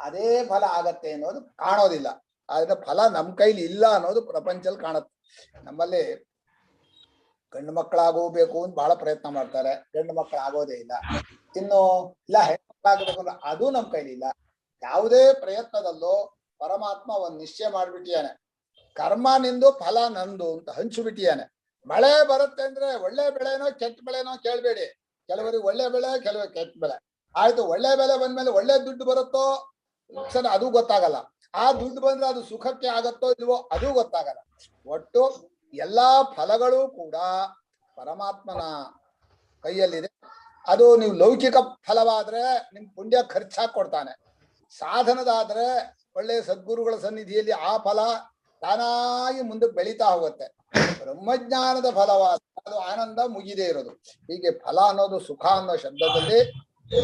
ಅದೇ ಫಲ ಆಗತ್ತೆ ಅನ್ನೋದು ಕಾಣೋದಿಲ್ಲ. ಆದ್ರೆ ಫಲ ನಮ್ಮ ಕೈಲಿ ಇಲ್ಲ ಅನ್ನೋದು ಪ್ರಪಂಚದಲ್ಲಿ ಕಾಣುತ್ತೆ. ನಮ್ಮಲ್ಲಿ ಗಂಡು ಮಕ್ಕಳಾಗೋಗ್ಬೇಕು ಅಂತ ಬಹಳ ಪ್ರಯತ್ನ ಮಾಡ್ತಾರೆ, ಗಂಡು ಮಕ್ಕಳು ಆಗೋದೇ ಇಲ್ಲ. ಇನ್ನು ಇಲ್ಲ ಹೆಣ್ಮಕ್ಳಾಗಬೇಕು ಅಂದ್ರೆ ಅದು ನಮ್ಮ ಕೈಲಿ ಇಲ್ಲ. ಯಾವುದೇ ಪ್ರಯತ್ನದಲ್ಲೂ ಪರಮಾತ್ಮ ಒಂದ್ ನಿಶ್ಚಯ ಮಾಡ್ಬಿಟ್ಟಿಯಾನೆ, ಕರ್ಮ ನಿಂದು ಫಲ ನಂದು ಅಂತ ಹಂಚಿಬಿಟ್ಟಿಯಾನೆ. ಮಳೆ ಬರುತ್ತೆ ಅಂದ್ರೆ ಒಳ್ಳೆ ಬೆಳೆನೋ ಕೆಟ್ಟ ಬೆಳೆನೋ ಕೇಳ್ಬೇಡಿ. ಕೆಲವರಿಗೆ ಒಳ್ಳೆ ಬೆಳೆ, ಕೆಲವರಿಗೆ ಕೆಟ್ಟ ಬೆಳೆ. ಆಯ್ತು, ಒಳ್ಳೆ ಬೆಳೆ ಬಂದ್ಮೇಲೆ ಒಳ್ಳೆ ದುಡ್ಡು ಬರುತ್ತೋ ಅದು ಗೊತ್ತಾಗಲ್ಲ. ಆ ದುಡ್ಡು ಬಂದ್ರೆ ಅದು ಸುಖಕ್ಕೆ ಆಗತ್ತೋ ಇಲ್ವೋ ಅದು ಗೊತ್ತಾಗಲ್ಲ. ಒಟ್ಟು ಎಲ್ಲಾ ಫಲಗಳು ಕೂಡ ಪರಮಾತ್ಮನ ಕೈಯಲ್ಲಿದೆ. ಅದು ನೀವು ಲೌಕಿಕ ಫಲವಾದ್ರೆ ನಿಮ್ ಪುಣ್ಯ ಖರ್ಚಾಗಿ ಕೊಡ್ತಾನೆ. ಸಾಧನದಾದ್ರೆ ಒಳ್ಳೆ ಸದ್ಗುರುಗಳ ಸನ್ನಿಧಿಯಲ್ಲಿ ಆ ಫಲ ತಾನಾಗಿ ಮುಂದೆ ಬೆಳೀತಾ ಹೋಗುತ್ತೆ. ಬ್ರಹ್ಮಜ್ಞಾನದ ಫಲವಾದ ಅದು ಆನಂದ ಮುಗಿದೇ ಇರೋದು. ಹೀಗೆ ಫಲ ಅನ್ನೋದು ಸುಖ ಅನ್ನೋ ಶಬ್ದದಲ್ಲಿ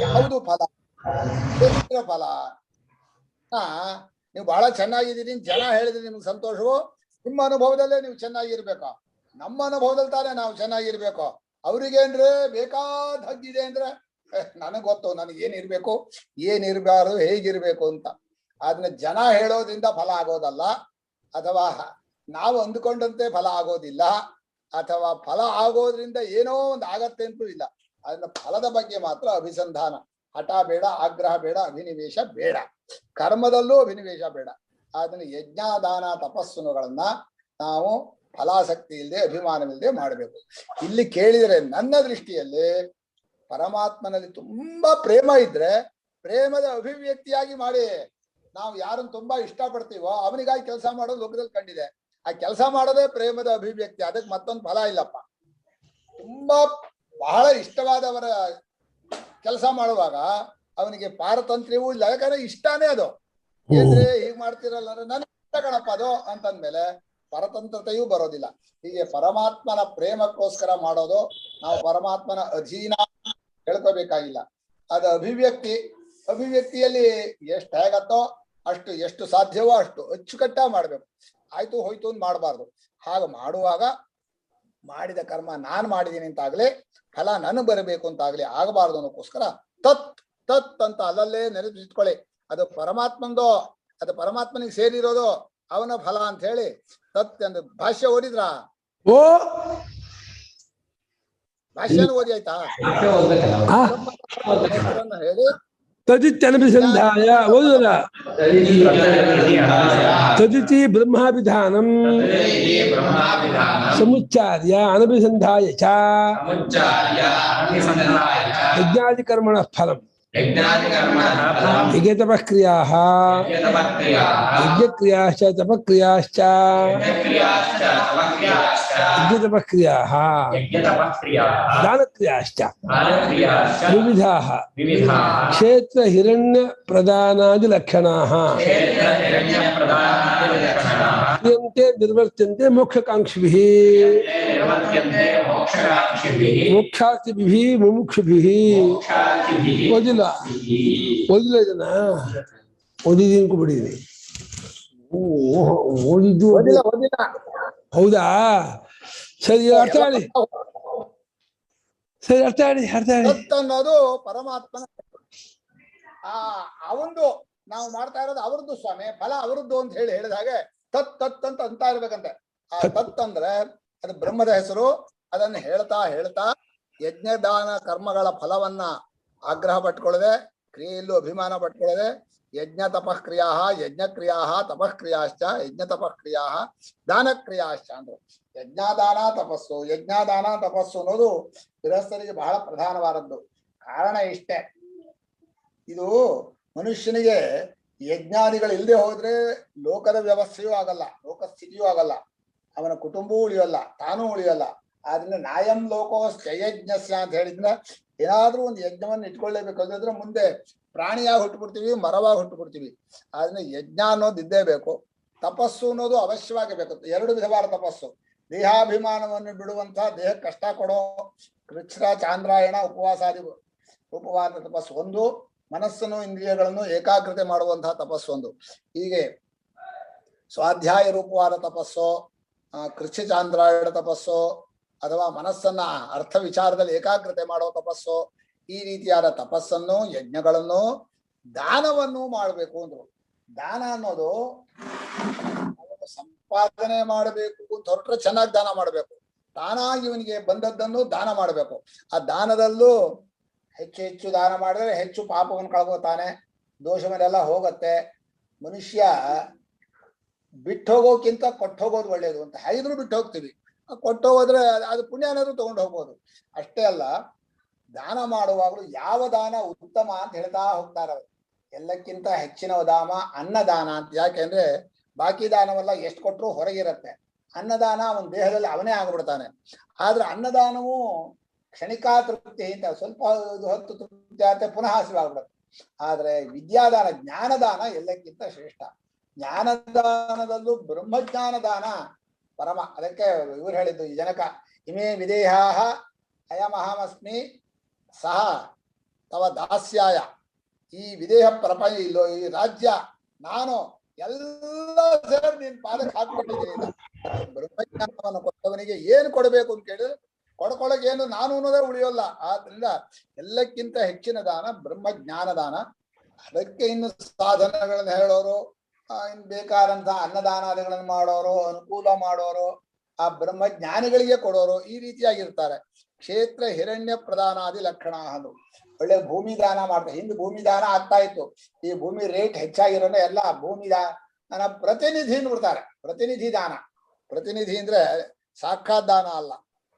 ಯಾವುದು ಫಲ? ಫಲ ನೀವು ಬಹಳ ಚೆನ್ನಾಗಿದ್ದೀರಿ ಜನ ಹೇಳಿದ್ರೆ ನಿಮ್ಗೆ ಸಂತೋಷವು, ನಿಮ್ಮ ಅನುಭವದಲ್ಲೇ ನೀವು ಚೆನ್ನಾಗಿರ್ಬೇಕು. ನಮ್ಮ ಅನುಭವದಲ್ಲಿ ತಾನೇ ನಾವು ಚೆನ್ನಾಗಿರ್ಬೇಕು. ಅವ್ರಿಗೇನ್ರೆ ಬೇಕಾದ ಹಗ್ಗಿದೆ ಅಂದ್ರೆ ನನಗ್ ಗೊತ್ತು ನನಗೇನಿರ್ಬೇಕು, ಏನಿರ್ಬಾರ್ದು, ಹೇಗಿರ್ಬೇಕು ಅಂತ. ಆದ್ರೆ ಜನ ಹೇಳೋದ್ರಿಂದ ಫಲ ಆಗೋದಲ್ಲ, ಅಥವಾ ನಾವು ಅಂದುಕೊಂಡಂತೆ ಫಲ ಆಗೋದಿಲ್ಲ, ಅಥವಾ ಫಲ ಆಗೋದ್ರಿಂದ ಏನೋ ಒಂದು ಆಗತ್ತೆ ಅಂತೂ ಇಲ್ಲ. ಅದನ್ನ ಫಲದ ಬಗ್ಗೆ ಮಾತ್ರ ಅಭಿಸಂಧಾನ. ಹಠ ಬೇಡ, ಆಗ್ರಹ ಬೇಡ, ಅಭಿನಿವೇಶ ಬೇಡ. ಕರ್ಮದಲ್ಲೂ ಅಭಿನಿವೇಶ ಬೇಡ. ಅದನ್ನ ಯಜ್ಞ, ದಾನ, ತಪಸ್ಸುಗಳನ್ನ ನಾವು ಫಲಾಸಕ್ತಿ ಇಲ್ಲದೆ, ಅಭಿಮಾನವಿಲ್ಲದೆ ಮಾಡಬೇಕು. ಇಲ್ಲಿ ಕೇಳಿದ್ರೆ ನನ್ನ ದೃಷ್ಟಿಯಲ್ಲಿ ಪರಮಾತ್ಮನಲ್ಲಿ ತುಂಬಾ ಪ್ರೇಮ ಇದ್ರೆ ಪ್ರೇಮದ ಅಭಿವ್ಯಕ್ತಿಯಾಗಿ ಮಾಡಿ. ನಾವು ಯಾರನ್ನು ತುಂಬಾ ಇಷ್ಟಪಡ್ತೀವೋ ಅವನಿಗಾಗಿ ಕೆಲಸ ಮಾಡೋದು ಲೋಕದಲ್ಲಿ ಕಂಡಿದೆ. ಆ ಕೆಲಸ ಮಾಡೋದೇ ಪ್ರೇಮದ ಅಭಿವ್ಯಕ್ತಿ. ಅದಕ್ಕೆ ಮತ್ತೊಂದು ಫಲ ಇಲ್ಲಪ್ಪ. ತುಂಬಾ ಬಹಳ ಇಷ್ಟವಾದವರ ಕೆಲಸ ಮಾಡುವಾಗ ಅವನಿಗೆ ಪಾರತಂತ್ರ್ಯವೂ ಇಲ್ಲ, ಯಾಕಂದ್ರೆ ಇಷ್ಟಾನೇ ಅದು. ಏನ್ರಿ ಹೀಗ್ ಮಾಡ್ತಿರಲ್ಲ ಅಂದ್ರೆ ನನ್ ಇಷ್ಟ ಕಣಪ್ಪ ಅದು ಅಂತಂದ್ಮೇಲೆ ಪರತಂತ್ರತೆಯೂ ಬರೋದಿಲ್ಲ. ಹೀಗೆ ಪರಮಾತ್ಮನ ಪ್ರೇಮಕ್ಕೋಸ್ಕರ ಮಾಡೋದು. ನಾವು ಪರಮಾತ್ಮನ ಅಧೀನ ಹೇಳ್ಕೋಬೇಕಾಗಿಲ್ಲ. ಅದು ಅಭಿವ್ಯಕ್ತಿಯಲ್ಲಿ ಎಷ್ಟು ಹೇಗತ್ತೋ ಅಷ್ಟು, ಎಷ್ಟು ಸಾಧ್ಯವೋ ಅಷ್ಟು ಅಚ್ಚುಕಟ್ಟಾಗಿ ಮಾಡ್ಬೇಕು. ಆಯ್ತು ಹೋಯ್ತು ಅಂತ ಮಾಡಬಾರ್ದು. ಹಾಗೆ ಮಾಡುವಾಗ ಮಾಡಿದ ಕರ್ಮ ನಾನ್ ಮಾಡಿದೀನಿ ಅಂತಾಗ್ಲಿ, ಫಲ ನನಗ್ ಬರಬೇಕು ಅಂತಾಗ್ಲಿ ಆಗಬಾರ್ದು ಅನ್ನೋಕ್ಕೋಸ್ಕರ ತತ್ ಅಂತ ಅಲ್ಲಲ್ಲೇ ನೆನಪಿಟ್ಕೊಳ್ಳಿ. ಅದು ಪರಮಾತ್ಮಂದೋ, ಅದು ಪರಮಾತ್ಮನಿಗೆ ಸೇರಿರೋದು, ಅವನ ಫಲ ಅಂತ ಹೇಳಿ ತತ್ ಎಂದು ಭಾಷ್ಯ ಓದಿದ್ರ? ಓ ಭಾಷ್ಯನ ಓದಿ ಆಯ್ತಾ? ಹೇಳಿ ತದಿತ್ಯನಭಿಸಂಧಾಯ ಓದುವಲ್ಲ. ತದಿತಿ ಬ್ರಹ್ಮಾಭಿಧಾನಂ ಸಮುಚ್ಚಾರ್ಯ ಅನಭಿಸಂಧಾಯ ಚ ಯಜ್ಞಾದಿಕರ್ಮಣ ಫಲಂ ಯಜ್ಞತಪಕ್ರಿಯಾಃ ಯಜ್ಞಕ್ರಿಯಾಶ್ಚ ತಪಕ್ರಿಯಾಶ್ಚ ಯಜ್ಞತಪಕ್ರಿಯಾಃ ದಾನಕ್ರಿಯಾಶ್ಚ ವಿವಿಧಾಃ ಕ್ಷೇತ್ರ ಹಿರಣ್ಯ ಪ್ರದಾನಾದಿ ಲಕ್ಷಣಾಃ ಕ್ರಿಯಂತೆ ನಿರ್ವರ್ತ್ಯಂತೆ ಮೋಕ್ಷಕಾಂಕ್ಷಿಭಿಃ ಮೋಕ್ಷಾರ್ಥಿಭಿಃ ಮುಮುಕ್ಷುಭಿಃ. ಓದಿಲ್ಲ ಇದನ್ನ? ಓದಿದೀನಿ ಬಿಡಿದೀನಿ. ಓದಿದ್ದು ಹೌದಾ? ಸರಿ, ಅರ್ಥ ಹೇಳಿ. ಸರಿ, ಅರ್ಥ ಹೇಳಿ. ಅನ್ನೋದು ಪರಮಾತ್ಮನ ಅವಂದು ನಾವು ಮಾಡ್ತಾ ಇರೋದು ಅವರದ್ದು ಸ್ವಾಮಿ, ಫಲ ಅವರದ್ದು ಅಂತ ಹೇಳಿದ ಹಾಗೆ ತತ್ ಅಂತ ಇರ್ಬೇಕಂತೆ. ಆ ತತ್ ಅಂದ್ರೆ ಅದು ಬ್ರಹ್ಮದ ಹೆಸರು. ಅದನ್ನು ಹೇಳ್ತಾ ಯಜ್ಞದಾನ ಕರ್ಮಗಳ ಫಲವನ್ನ ಆಗ್ರಹ ಪಟ್ಕೊಳ್ಳದೆ ಕ್ರಿಯೆಯಲ್ಲೂ ಅಭಿಮಾನ ಪಟ್ಕೊಳ್ಳದೆ ಯಜ್ಞ ತಪಃ ಕ್ರಿಯಾ ಯಜ್ಞಕ್ರಿಯಾ ತಪಃ ಕ್ರಿಯಾಶ್ಚ ಯಜ್ಞ ತಪಃ ಕ್ರಿಯಾ ದಾನ ಕ್ರಿಯಾಶ್ಚ ಅಂದ್ರು. ಯಜ್ಞಾದಾನ ತಪಸ್ಸು, ಯಜ್ಞಾದಾನ ತಪಸ್ಸು ಅನ್ನೋದು ಗೃಹಸ್ಥರಿಗೆ ಬಹಳ ಪ್ರಧಾನವಾದದ್ದು. ಕಾರಣ ಇಷ್ಟೇ, ಇದು ಮನುಷ್ಯನಿಗೆ ಯಜ್ಞಾದಿಗಳು ಇಲ್ಲದೆ ಹೋದ್ರೆ ಲೋಕದ ವ್ಯವಸ್ಥೆಯೂ ಆಗಲ್ಲ, ಲೋಕಸ್ಥಿತಿಯೂ ಆಗಲ್ಲ, ಅವನ ಕುಟುಂಬವೂ ಉಳಿಯಲ್ಲ, ತಾನೂ ಉಳಿಯಲ್ಲ. ಆದ್ರಿಂದ ನಾಯಂ ಲೋಕೋಸ್ಯಯಜ್ಞಸ್ಯ ಅಂತ ಹೇಳಿದ್ರೆ ಏನಾದ್ರೂ ಒಂದು ಯಜ್ಞವನ್ನು ಇಟ್ಕೊಳ್ಳೇಬೇಕಾದ್ರೆ ಮುಂದೆ ಪ್ರಾಣಿಯಾಗಿ ಹುಟ್ಟುಬಿಡ್ತೀವಿ, ಮರವಾಗಿ ಹುಟ್ಟುಬಿಡ್ತೀವಿ. ಆದ್ರಿಂದ ಯಜ್ಞ ಅನ್ನೋದು ಇದ್ದೇ ಬೇಕು. ತಪಸ್ಸು ಅನ್ನೋದು ಅವಶ್ಯವಾಗಿ ಬೇಕು. ಎರಡು ವಿಧವಾದ ತಪಸ್ಸು, ದೇಹಾಭಿಮಾನವನ್ನು ಬಿಡುವಂತಹ, ದೇಹಕ್ಕೆ ಕಷ್ಟ ಕೊಡೋ ಕೃಚ್ಛ್ರ ಚಾಂದ್ರಾಯಣ ಉಪವಾಸಾದಿ ರೂಪವಾದ ತಪಸ್ಸು ಒಂದು, ಮನಸ್ಸನ್ನು ಇಂದ್ರಿಯಗಳನ್ನು ಏಕಾಗ್ರತೆ ಮಾಡುವಂತಹ ತಪಸ್ಸು ಒಂದು. ಹೀಗೆ ಸ್ವಾಧ್ಯಾಯ ರೂಪವಾದ ತಪಸ್ಸು, ಕೃಚ್ಛ ಚಾಂದ್ರಾಯಣ ತಪಸ್ಸು, ಅಥವಾ ಮನಸ್ಸನ್ನ ಅರ್ಥ ವಿಚಾರದಲ್ಲಿ ಏಕಾಗ್ರತೆ ಮಾಡೋ ತಪಸ್ಸು, ಈ ರೀತಿಯಾದ ತಪಸ್ಸನ್ನು, ಯಜ್ಞಗಳನ್ನು, ದಾನವನ್ನು ಮಾಡಬೇಕು ಅಂದ್ರು. ದಾನ ಅನ್ನೋದು ಸಂಪಾದನೆ ಮಾಡಬೇಕು ಅಂತ ಹೊರಟ್ರೆ ಚೆನ್ನಾಗಿ ದಾನ ಮಾಡಬೇಕು. ತಾನಾಗಿ ಇವನಿಗೆ ಬಂದದ್ದನ್ನು ದಾನ ಮಾಡಬೇಕು. ಆ ದಾನದಲ್ಲೂ ಹೆಚ್ಚು ಹೆಚ್ಚು ದಾನ ಮಾಡಿದ್ರೆ ಹೆಚ್ಚು ಪಾಪವನ್ನು ಕಳ್ಕೋತಾನೆ, ದೋಷವನ್ನೆಲ್ಲ ಹೋಗತ್ತೆ. ಮನುಷ್ಯ ಬಿಟ್ಟು ಹೋಗೋಕ್ಕಿಂತ ಕೊಟ್ಟು ಹೋಗೋದು ಒಳ್ಳೇದು ಅಂತ ಹೇಳಿದ್ರು ಬಿಟ್ಟು ಹೋಗ್ತೀವಿ. ಕೊಟ್ಟು ಹೋದ್ರೆ ಅದು ಪುಣ್ಯ ಏನಾದ್ರು ತಗೊಂಡು ಹೋಗ್ಬೋದು. ಅಷ್ಟೇ ಅಲ್ಲ, ದಾನ ಮಾಡುವಾಗಲೂ ಯಾವ ದಾನ ಉತ್ತಮ ಅಂತ ಹೇಳ್ತಾ ಹೋಗ್ತಾರೆ ಅವರು. ಎಲ್ಲಕ್ಕಿಂತ ಹೆಚ್ಚಿನ ದಾನ ಅನ್ನದಾನ ಅಂತ. ಯಾಕೆಂದ್ರೆ ಬಾಕಿ ದಾನವೆಲ್ಲ ಎಷ್ಟು ಕೊಟ್ಟರು ಹೊರಗಿರತ್ತೆ. ಅನ್ನದಾನ ಅವನ ದೇಹದಲ್ಲಿ ಅವನೇ ಆಗ್ಬಿಡ್ತಾನೆ. ಆದ್ರೆ ಅನ್ನದಾನವು ಕ್ಷಣಿಕಾ ತೃಪ್ತಿ ಅಂತ, ಸ್ವಲ್ಪ ಹೊತ್ತು ತೃಪ್ತಿ ಆಗುತ್ತೆ, ಪುನಃ ಹಸಿವಾಗ್ಬಿಡುತ್ತೆ. ಆದ್ರೆ ವಿದ್ಯಾದಾನ, ಜ್ಞಾನದಾನ ಎಲ್ಲಕ್ಕಿಂತ ಶ್ರೇಷ್ಠ. ಜ್ಞಾನದಾನದಲ್ಲೂ ಬ್ರಹ್ಮಜ್ಞಾನ ದಾನ ಪರಮ. ಅದಕ್ಕೆ ಇವ್ರು ಹೇಳಿದ್ದು, ಈ ಜನಕ ಇಮೇ ವಿದೇಹಾ ಅಯಮಹಮಸ್ಮಿ ಸಹ ತವ ದಾಸ್ಯಾಯ. ಈ ವಿದೇಹ ಪ್ರಪಂಚ ಇಲ್ಲೋ, ಈ ರಾಜ್ಯ ನಾನು ಎಲ್ಲ ಸೇರಿ ನೀನ್ ಪಾದಕ್ಕೆ ಹಾಕೊಂಡಿದ್ದೀನಿ. ಬ್ರಹ್ಮಜ್ಞಾನವನ್ನು ಕೊಟ್ಟವನಿಗೆ ಏನು ಕೊಡಬೇಕು ಅಂತ ಕೇಳಿದ್ರೆ ಕೊಡ್ಕೊಳಕ್ ಏನು ನಾನು ಅನ್ನೋದೇ ಉಳಿಯೋಲ್ಲ. ಆದ್ರಿಂದ ಎಲ್ಲಕ್ಕಿಂತ ಹೆಚ್ಚಿನ ದಾನ ಬ್ರಹ್ಮಜ್ಞಾನ ದಾನ. ಅದಕ್ಕೆ ಇನ್ನು ಸಾಧನಗಳನ್ನ ಹೇಳೋರು, ಇನ್ ಬೇಕಾದಂತ ಅನ್ನದಾನಾದಿಗಳನ್ನು ಮಾಡೋರು, ಅನುಕೂಲ ಮಾಡೋರು, ಆ ಬ್ರಹ್ಮಜ್ಞಾನಿಗಳಿಗೆ ಕೊಡೋರು, ಈ ರೀತಿಯಾಗಿರ್ತಾರೆ. ಕ್ಷೇತ್ರ ಹಿರಣ್ಯ ಪ್ರದಾನಾದಿ ಲಕ್ಷಣ ಅದು. ಒಳ್ಳೆ ಭೂಮಿ ದಾನ ಮಾಡ್ತಾರೆ. ಹಿಂದೆ ಭೂಮಿ ದಾನ ಆಗ್ತಾ ಇತ್ತು. ಈ ಭೂಮಿ ರೇಟ್ ಹೆಚ್ಚಾಗಿರೋನೆ ಎಲ್ಲ ಭೂಮಿ ದಾನ ಪ್ರತಿನಿಧಿ ಬಿಡ್ತಾರೆ. ಪ್ರತಿನಿಧಿ ದಾನ. ಪ್ರತಿನಿಧಿ ಅಂದ್ರೆ ಸಾಕ್ಷಾತ್ ದಾನ ಅಲ್ಲ.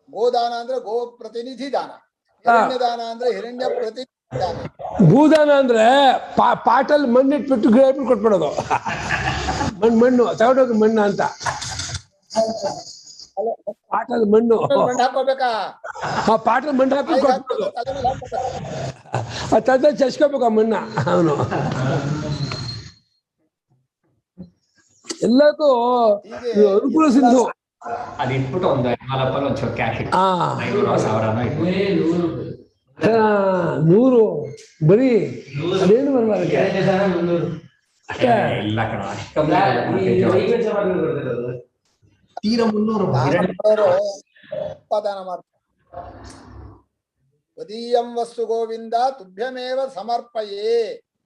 ಗೋದಾನ ಅಂದ್ರೆ ಗೋ ಪ್ರತಿನಿಧಿ ದಾನ. ಹಿರಣ್ಯ ದಾನ ಅಂದ್ರೆ ಹಿರಣ್ಯ ಪ್ರತಿನಿಧಿ ದಾನ. ಭೂದಾನ ಅಂದ್ರೆ ಪಾಟಲ್ಲಿ ಮಣ್ಣಿಟ್ಬಿಟ್ಟು ಗಿಡ ಇಟ್ಬಿಟ್ಟು ಕೊಟ್ಬಿಡೋದು. ಮಣ್ಣು ತಗೊಂಡೋಗಿ ಮಣ್ಣು ಅಂತ, ಪಾಟಲ್ಲಿ ಮಣ್ಣು ಹಾಕೋಬೇಕಾ? ಪಾಟಲ್ಲಿ ಮಣ್ಣು ಹಾಕಿ ಕೊಟ್ಬಿಡೋದು. ತಂದೆ ಚಸ್ಕೋಬೇಕು ಆ ಮಣ್ಣ. ಅವನು ಎಲ್ಲಕ್ಕೂ ಅನುಕೂಲ ಸಿಂಧು. ಅದು ಇಟ್ಬಿಟ್ಟು ಒಂದು 4 ಒಂಚೂರು ಕ್ಯಾಶ್ 100 ಬರೀ ಅದೇನು ಬರ್ಬಾರಕ್ಕೆ ಅಷ್ಟೇ ಇಲ್ಲ ಕಣ. ತೀರ 300 ಉತ್ಪಾದನ ಮಾಡ್ತಾರೆ. ತ್ವದೀಯಂ ವಸ್ತು ಗೋವಿಂದ ತುಭ್ಯಮೇವ ಸಮರ್ಪಯೇ.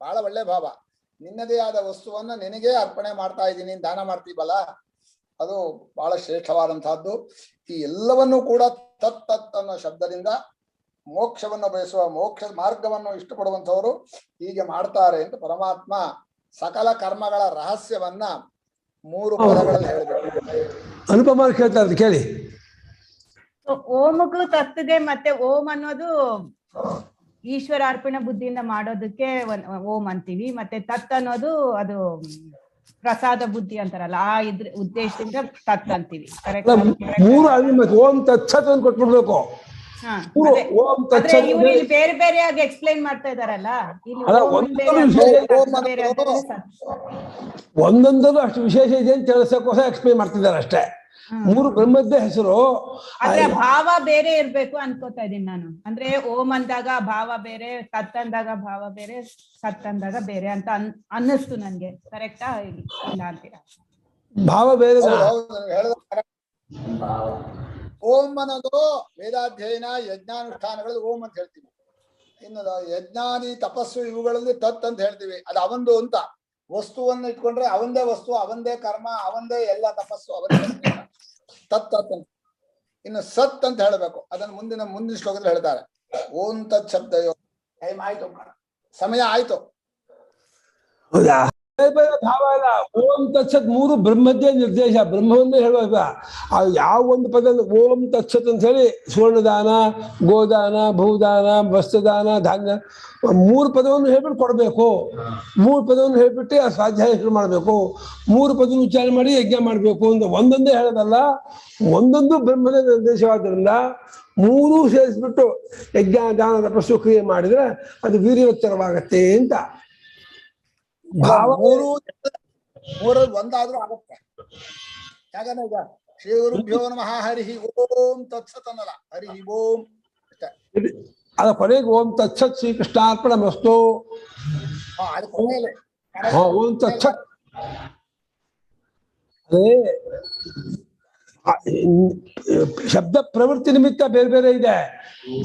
ಬಹಳ ಒಳ್ಳೆ ಭಾವ. ನಿನ್ನದೇ ಆದ ವಸ್ತುವನ್ನ ನಿನಗೆ ಅರ್ಪಣೆ ಮಾಡ್ತಾ ಇದ್ದೀನಿ, ದಾನ ಮಾಡ್ತೀವಲ್ಲ, ಅದು ಬಹಳ ಶ್ರೇಷ್ಠವಾದಂತಹದ್ದು. ಈ ಎಲ್ಲವನ್ನೂ ಕೂಡ ತತ್ ತತ್ ಅನ್ನೋ ಶಬ್ದದಿಂದ ಮೋಕ್ಷವನ್ನು ಬಯಸುವ, ಮೋಕ್ಷ ಮಾರ್ಗವನ್ನು ಇಷ್ಟಪಡುವಂಥವರು ಹೀಗೆ ಮಾಡ್ತಾರೆ ಅಂತ ಪರಮಾತ್ಮ ಸಕಲ ಕರ್ಮಗಳ ರಹಸ್ಯವನ್ನ 3 ಪದಗಳಲ್ಲಿ ಹೇಳಬೇಕು. ಅನುಪಮ ಕೇಳ್ತಾರೆ, ಕೇಳಿ. ಓಮಗೂ ತತ್ಗೆ ಮತ್ತೆ ಓಂ ಅನ್ನೋದು ಈಶ್ವರ ಅರ್ಪಣ ಬುದ್ಧಿಯಿಂದ ಮಾಡೋದಕ್ಕೆ ಓಂ ಅಂತೀವಿ. ಮತ್ತೆ ತತ್ ಅನ್ನೋದು ಅದು ಪ್ರಸಾದ ಬುದ್ಧಿ ಅಂತಾರಲ್ಲ, ಆ ಇದ್ರ ಉದ್ದೇಶದಿಂದ ತತ್ ಅಂತೀವಿ. ಓಂ ತತ್ಸತ್ ಅಂತ ಕೊಟ್ಬಿಡ್ಬೇಕು. ಇವ್ರು ಇಲ್ಲಿ ಬೇರೆ ಬೇರೆಯಾಗಿ ಎಕ್ಸ್ಪ್ಲೈನ್ ಮಾಡ್ತಾ ಇದಾರಲ್ಲ, ಇಲ್ಲಿ ಒಂದೊಂದಲ್ಲೂ ಅಷ್ಟು ವಿಶೇಷ ಇದೆ ಅಂತ ತಿಳಿಸೋಕೋಸ ಎಕ್ಸ್ಪ್ಲೈನ್ ಮಾಡ್ತಿದ್ದಾರೆ ಅಷ್ಟೇ. 3 ಬ್ರಹ್ಮದ್ದೇ ಹೆಸರು. ಆದ್ರೆ ಭಾವ ಬೇರೆ ಇರ್ಬೇಕು ಅನ್ಕೋತಾ ಇದೀನಿ ನಾನು. ಅಂದ್ರೆ ಓಂ ಅಂದಾಗ ಭಾವ ಬೇರೆ, ತತ್ ಅಂದಾಗ ಭಾವ ಬೇರೆ, ಸತ್ ಅಂದಾಗ ಬೇರೆ ಅಂತ ಅನ್ನಿಸ್ತು ನನ್ಗೆ. ಕರೆಕ್ಟಾ ಇಲ್ಲ ಅಂತೀರಾ? ಭಾವ ಬೇರೆ. ಓಂ ಅನ್ನೋದು ವೇದಾಧ್ಯಯನ ಯಜ್ಞಾನುಷ್ಠಾನಗಳಲ್ಲಿ ಓಂ ಅಂತ ಹೇಳ್ತೀವಿ. ಇನ್ನು ಯಜ್ಞಾದಿ ತಪಸ್ಸು ಇವುಗಳಲ್ಲಿ ತತ್ ಅಂತ ಹೇಳ್ತೀವಿ. ಅದು ಅವಂದು ಅಂತ. ವಸ್ತುವನ್ನು ಇಟ್ಕೊಂಡ್ರೆ ಅವಂದೇ ವಸ್ತು, ಅವಂದೇ ಕರ್ಮ, ಅವಂದೇ ಎಲ್ಲ ತಪಸ್ಸು, ಅವಂದೇ ತತ್ ತತ್ ಅಂತ. ಇನ್ನು ಸತ್ ಅಂತ ಹೇಳಬೇಕು. ಅದನ್ನು ಮುಂದಿನ ಶ್ಲೋಕದಲ್ಲಿ ಹೇಳ್ತಾರೆ. ಓಂ ತತ್ ಶಬ್ದ ಟೈಮ್ ಆಯ್ತು. ಸಮಯ ಆಯ್ತು. ಹೌದಾ? ಭಾವ ಇಲ್ಲ. ಓಂ ತತ್ಸತ್ 3 ಬ್ರಹ್ಮದ್ದೇ ನಿರ್ದೇಶ, ಬ್ರಹ್ಮವನ್ನೇ ಹೇಳುವಾಗ ಯಾವ ಒಂದು ಪದ ಓಂ ತತ್ಸತ್ ಅಂತ ಹೇಳಿ ಸುವರ್ಣದಾನ, ಗೋದಾನ, ಭೂದಾನ, ವಸ್ತ್ರದಾನ, ಧಾನ್ಯ 3 ಪದವನ್ನು ಹೇಳ್ಬಿಟ್ಟು ಕೊಡ್ಬೇಕು. 3 ಪದವನ್ನು ಹೇಳ್ಬಿಟ್ಟು ಆ ಸ್ವಾಧ್ಯಾಯ ಶುರು ಮಾಡ್ಬೇಕು. 3 ಪದವನ್ನು ಉಚ್ಚಾರ ಮಾಡಿ ಯಜ್ಞ ಮಾಡ್ಬೇಕು ಅಂತ ಒಂದೊಂದೇ ಹೇಳೋದಲ್ಲ, ಒಂದೊಂದು ಬ್ರಹ್ಮನ ನಿರ್ದೇಶವಾದ್ರಿಂದ 3 ಸೇರಿಸ್ಬಿಟ್ಟು ಯಜ್ಞ ದಾನ ತಪಸ್ಸು ಕ್ರಿಯೆ ಮಾಡಿದ್ರೆ ಅದು ವೀರ್ಯೋತ್ತರವಾಗತ್ತೆ ಅಂತ ಭಾವ. 3 ಒಂದಾದ್ರೂ ಆಗತ್ತೆ. ಯಾಕಂದ್ರೆ ಈಗ ಶ್ರೀ ಗುರುಭ್ಯೋ ನಮಃ ಹರಿ ಓಂ ತತ್ಸತ್ ಅನ್ನಲ್ಲ, ಹರಿ ಓಂ ಅಷ್ಟೇ. ಅದ ಕೊನೆಗೆ ಓಂ ತತ್ಸತ್ ಶ್ರೀಕೃಷ್ಣಾರ್ಪಣಮಸ್ತು. ಅದು ಕೊನೆಯಲ್ಲೇ ಓಂ ತತ್ಸತ್. ಅದೇ ಶಬ್ದ ಪ್ರವೃತ್ತಿ ನಿಮಿತ್ತ ಬೇರೆ ಬೇರೆ ಇದೆ,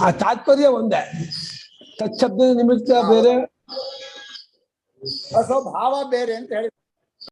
ಆ ತಾತ್ಪರ್ಯ ಒಂದೇ. ತತ್ಶಬ್ದ ನಿಮಿತ್ತ ಬೇರೆ, ಭಾವ ಬೇರೆ ಅಂತ ಹೇಳಿ